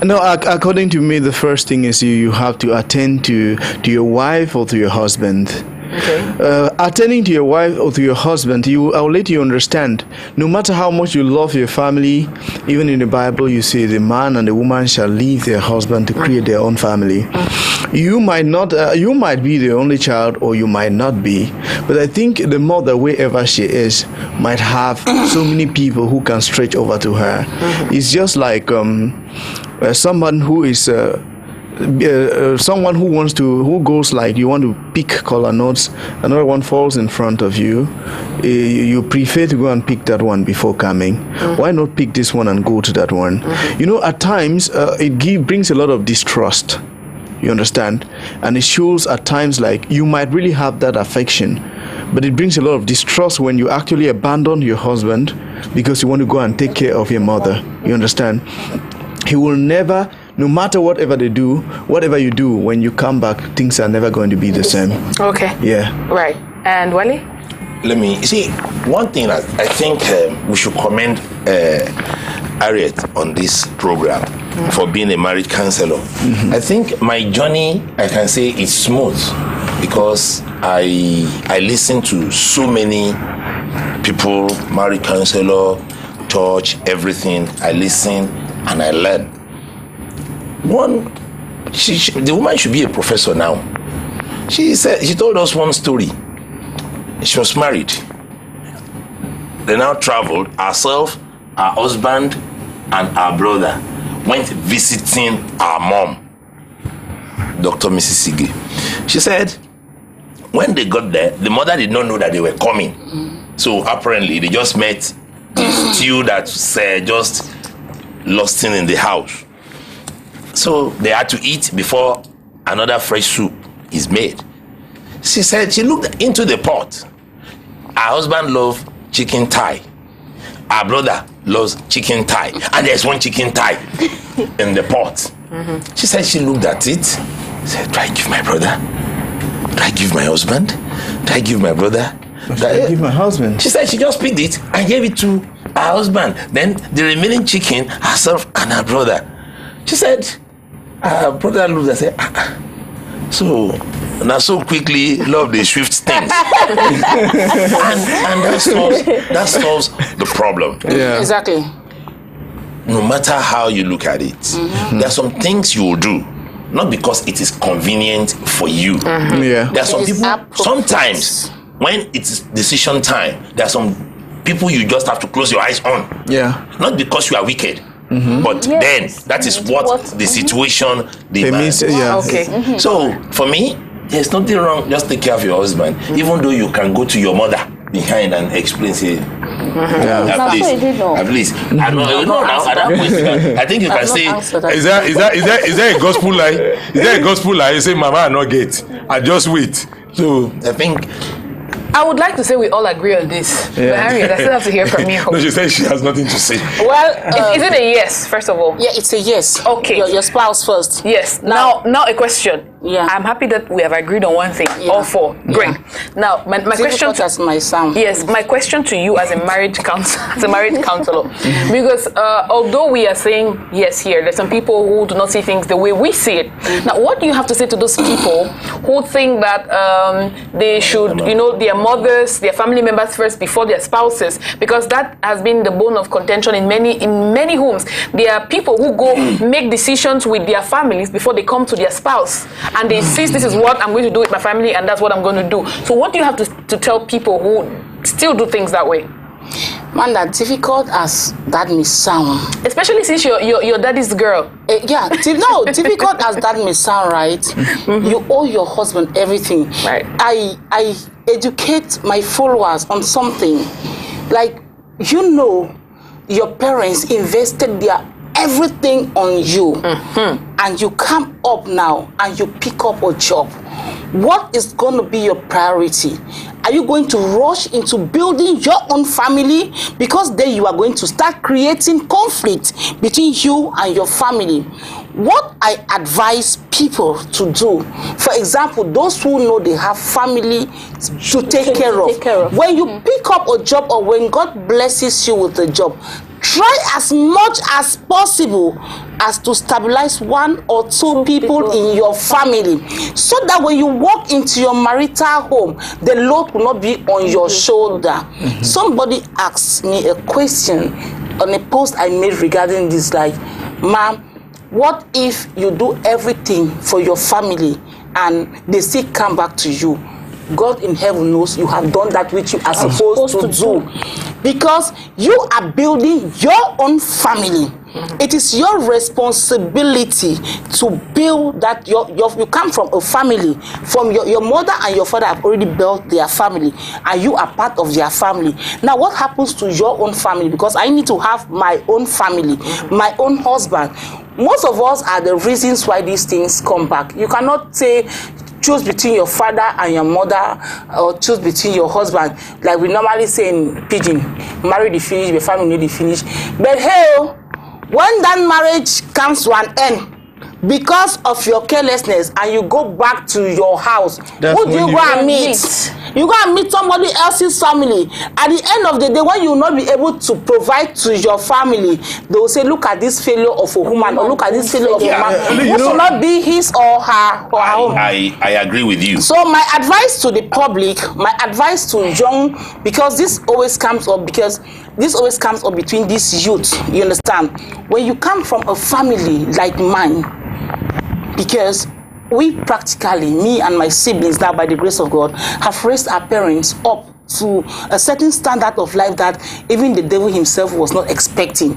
No, according to me, the first thing is you have to attend to your wife or to your husband. Okay. Attending to your wife or to your husband, I'll let you understand, no matter how much you love your family, even in the Bible you say the man and the woman shall leave their husband to create their own family. You might be the only child, or you might not be, but I think the mother, wherever she is, might have so many people who can stretch over to her. It's just like someone who is someone who goes like, you want to pick color notes, another one falls in front of you, you prefer to go and pick that one before coming. Why not pick this one and go to that one? At times it brings a lot of distrust, you understand, and it shows at times like you might really have that affection, but it brings a lot of distrust when you actually abandon your husband because you want to go and take care of your mother. You understand? He will never, no matter whatever you do, when you come back, things are never going to be the same. Okay. Yeah. Right. And Wally? Let me see one thing. I think we should commend Harriet on this program for being a marriage counselor. I think my journey, I can say, is smooth because I listen to so many people, marriage counselor, church, everything. I listen and I learn. The woman should be a professor now. She told us one story. She was married. They now traveled. Herself, her husband, and her brother went visiting our mom, Dr. Mrs. Sige. She said, when they got there, the mother did not know that they were coming. So apparently, they just met this stew that just lost in the house. So they had to eat before another fresh soup is made. She said she looked into the pot. Her husband loved chicken thigh. Her brother loves chicken thigh. And there's one chicken thigh in the pot. She said she looked at it. Said, do I give my brother? Do I give my husband? Do I give my brother? Give my husband. She said she just picked it and gave it to her husband. Then the remaining chicken, herself and her brother. She said, her brother looked and said, so now so quickly love the swift things. and that solves the problem. Yeah. Exactly. No matter how you look at it, there are some things you will do, not because it is convenient for you. Yeah. There are some people, sometimes when it's decision time, there are some people you just have to close your eyes on. Yeah. Not because you are wicked, but then that is what the situation demands. Yeah. Okay. So for me, there's nothing wrong. Just take care of your husband, even though you can go to your mother behind and explain, say, at least. I think you can say, is there a gospel lie? Is there a gospel lie? You say, Mama, I not get. I just wait. So I think I would like to say we all agree on this. But Harriet, I still have to hear from you. no, she said she has nothing to say. Well, is it a yes, first of all? Yeah, it's a yes. Okay. Your spouse first. Yes. Now a question. Yeah. I'm happy that we have agreed on one thing. Yeah. All four. Great. Now, my question. As my sound. Yes, my question to you as a married counselor, because although we are saying yes here, there's some people who do not see things the way we see it. Now, what do you have to say to those people who think that they should, their mothers, their family members first before their spouses? Because that has been the bone of contention in many homes. There are people who go make decisions with their families before they come to their spouse. And they insist this is what I'm going to do with my family and that's what I'm going to do. So what do you have to tell people who still do things that way? Manda, difficult as that may sound. Especially since you're daddy's girl. Difficult as that may sound, right? You owe your husband everything. Right. I educate my followers on something. Like, your parents invested their everything on you, and you come up now and you pick up a job. What is going to be your priority? Are you going to rush into building your own family? Because then you are going to start creating conflict between you and your family. What I advise people to do, for example, those who know they have family to take care of. When you pick up a job or when God blesses you with a job, try as much as possible as to stabilize one or two people in your family, so that when you walk into your marital home, the load will not be on your shoulder. Somebody asked me a question on a post I made regarding this, like, ma'am, what if you do everything for your family and they still come back to you? God in heaven knows you have done that which you are supposed to do, because you are building your own family. It is your responsibility to build that. You come from a family, from your mother and your father have already built their family, and you are part of their family. Now, what happens to your own family? Because I need to have my own family, my own husband. Most of us are the reasons why these things come back. You cannot say, choose between your father and your mother, or choose between your husband. Like we normally say in Pidgin, marry the finish, the family the finish. But hey, when that marriage comes to an end, because of your carelessness, and you go back to your house, who do you go and meet? You go and meet somebody else's family. At the end of the day, when you will not be able to provide to your family, they will say, look at this failure of a woman, or look at this failure of a man. This will not be his or her own. I agree with you. So my advice to the public, my advice to young, because this always comes up between these youth, you understand? When you come from a family like mine, because we practically, me and my siblings now, by the grace of God, have raised our parents up to a certain standard of life that even the devil himself was not expecting.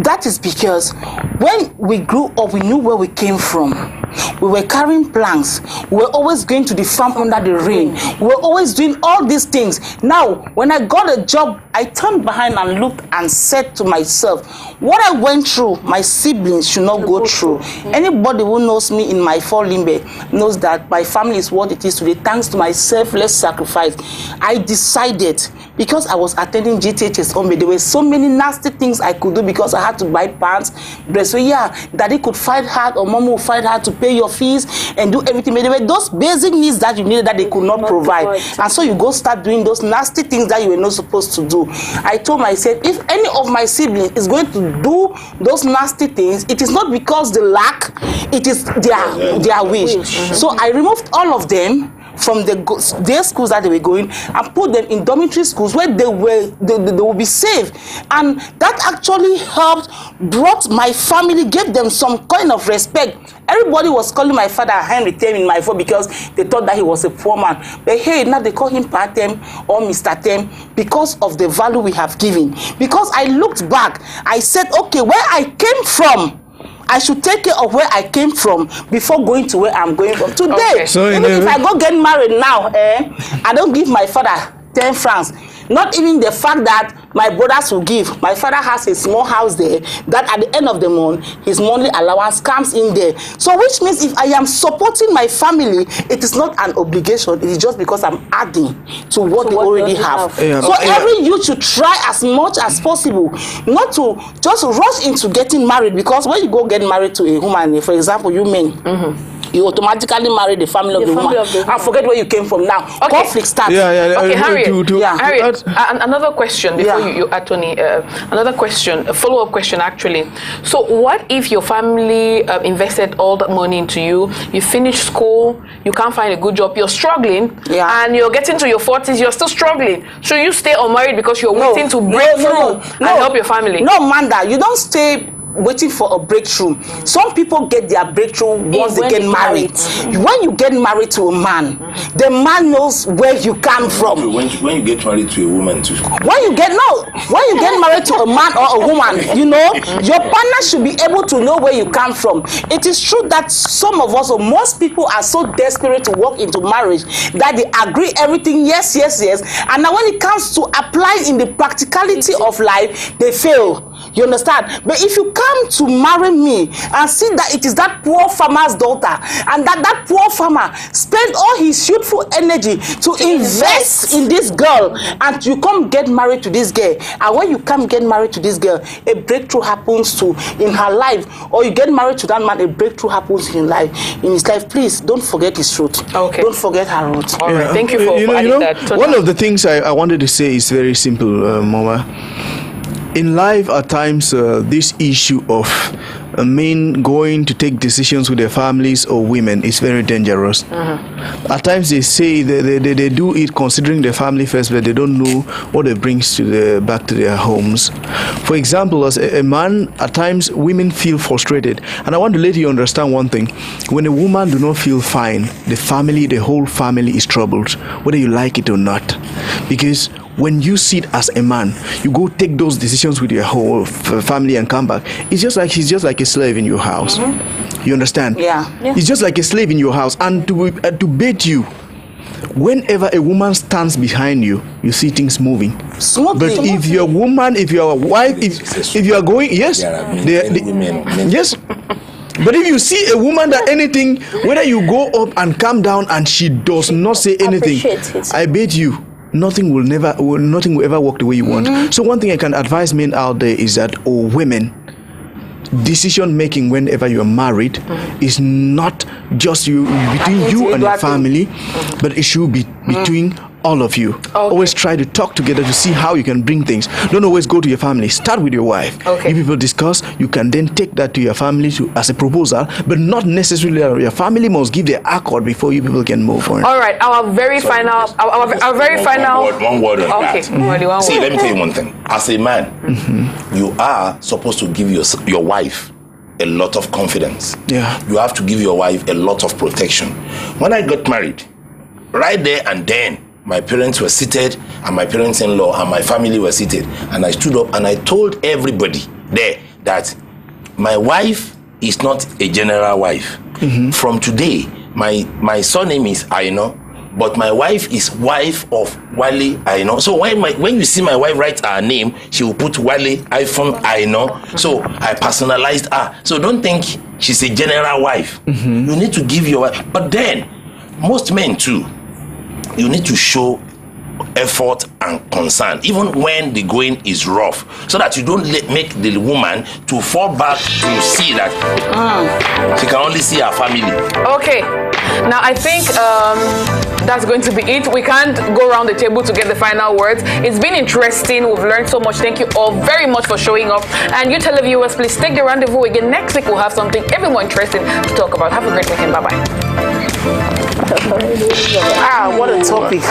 That is because when we grew up, we knew where we came from. We were carrying planks. We were always going to the farm under the rain. We were always doing all these things. Now, when I got a job, I turned behind and looked and said to myself, what I went through, my siblings should not go through. Anybody who knows me in my four limbe knows that my family is what it is today, thanks to my selfless sacrifice. I decided, because I was attending GTHS Ombe, there were so many nasty things I could do because I had to buy pants, dress. So yeah, daddy could fight hard or mom would fight hard to pay your fees and do everything. But there were those basic needs that you needed that they could not provide. And so you go start doing those nasty things that you were not supposed to do. I told myself, if any of my siblings is going to do those nasty things, it is not because they lack, it is their wish. So I removed all of them from their schools that they were going and put them in dormitory schools where they will be safe. And that actually helped, brought my family, gave them some kind of respect. Everybody was calling my father Henry Tem in my phone because they thought that he was a poor man. But hey, now they call him Patem or Mr. Tem because of the value we have given. Because I looked back, I said, okay, where I came from, I should take care of where I came from before going to where I'm going from. Today, okay. So even if I go get married now, I don't give my father 10 francs. Not even the fact that my brothers will give. My father has a small house there that at the end of the month, his monthly allowance comes in there. So which means if I am supporting my family, it is not an obligation. It is just because I'm adding to what they already have. Yeah. So every youth should try as much as possible not to just rush into getting married, because when you go get married to a woman, for example, you men, you automatically marry the family of the woman and forget where you came from now. Okay. Conflict starts. Okay, Harriet. Harriet, add another question before you Tony. Another question, a follow-up question actually. So what if your family invested all that money into you, you finish school, you can't find a good job, you're struggling, and you're getting to your 40s, you're still struggling. Should you stay unmarried because you're waiting to break through and help your family? No, Manda, you don't stay waiting for a breakthrough. Some people get their breakthrough once they get married. When you get married to a man, the man knows where you come from. When you get married to a woman too. When you get married to a man or a woman, you know, your partner should be able to know where you come from. It is true that some of us, or most people, are so desperate to walk into marriage that they agree everything, yes, and now when it comes to applying in the practicality of life, they fail. You understand? But if you come to marry me and see that it is that poor farmer's daughter, and that poor farmer spent all his youthful energy to invest in this girl, and you come get married to this girl, and when you come get married to this girl, a breakthrough happens in her life, or you get married to that man, a breakthrough happens in his life, please don't forget his truth. Okay. Don't forget her roots. All right. Thank you for adding that. One of the things I wanted to say is very simple, Mama. In life, at times, this issue of men going to take decisions with their families or women is very dangerous. At times, they say they do it considering their family first, but they don't know what it brings back to their homes. For example, as a man, at times, women feel frustrated. And I want to let you understand one thing. When a woman do not feel fine, the whole family is troubled, whether you like it or not. Because when you sit as a man, you go take those decisions with your whole family and come back. He's just like a slave in your house. You understand? Yeah. He's just like a slave in your house. And to bait you, whenever a woman stands behind you, you see things moving. Smoothly. But if you're a woman, if you're a wife, if you are going, yes, yes. But if you see a woman that anything, whether you go up and come down and she does not say anything, I bet you, nothing will ever work the way you want. So one thing I can advise men out there is that, or women, decision making whenever you are married is not just between you and your family, but it should be between all of you. Always try to talk together to see how you can bring things. Don't always go to your family. Start with your wife. If people discuss, you can then take that to your family as a proposal, but not necessarily your family must give their accord before you people can move on. All right, our very final. One word on that. See, let me tell you one thing. As a man, you are supposed to give your wife a lot of confidence. Yeah. You have to give your wife a lot of protection. When I got married, right there and then, my parents were seated, and my parents-in-law and my family were seated, and I stood up and I told everybody there that my wife is not a general wife. From today, my surname is Aino, but my wife is wife of Wale Aino. So when you see my wife write her name, she will put Wale iPhone Aino. So I personalized her. So don't think she's a general wife. You need to give your wife. But then, most men too, you need to show effort and concern, even when the going is rough, so that you don't make the woman to fall back to see that she can only see her family. Okay, now I think that's going to be it. We can't go around the table to get the final words. It's been interesting. We've learned so much. Thank you all very much for showing up. And you televiewers, please take the rendezvous again. Next week we'll have something even more interesting to talk about. Have a great weekend. Bye-bye. What a topic.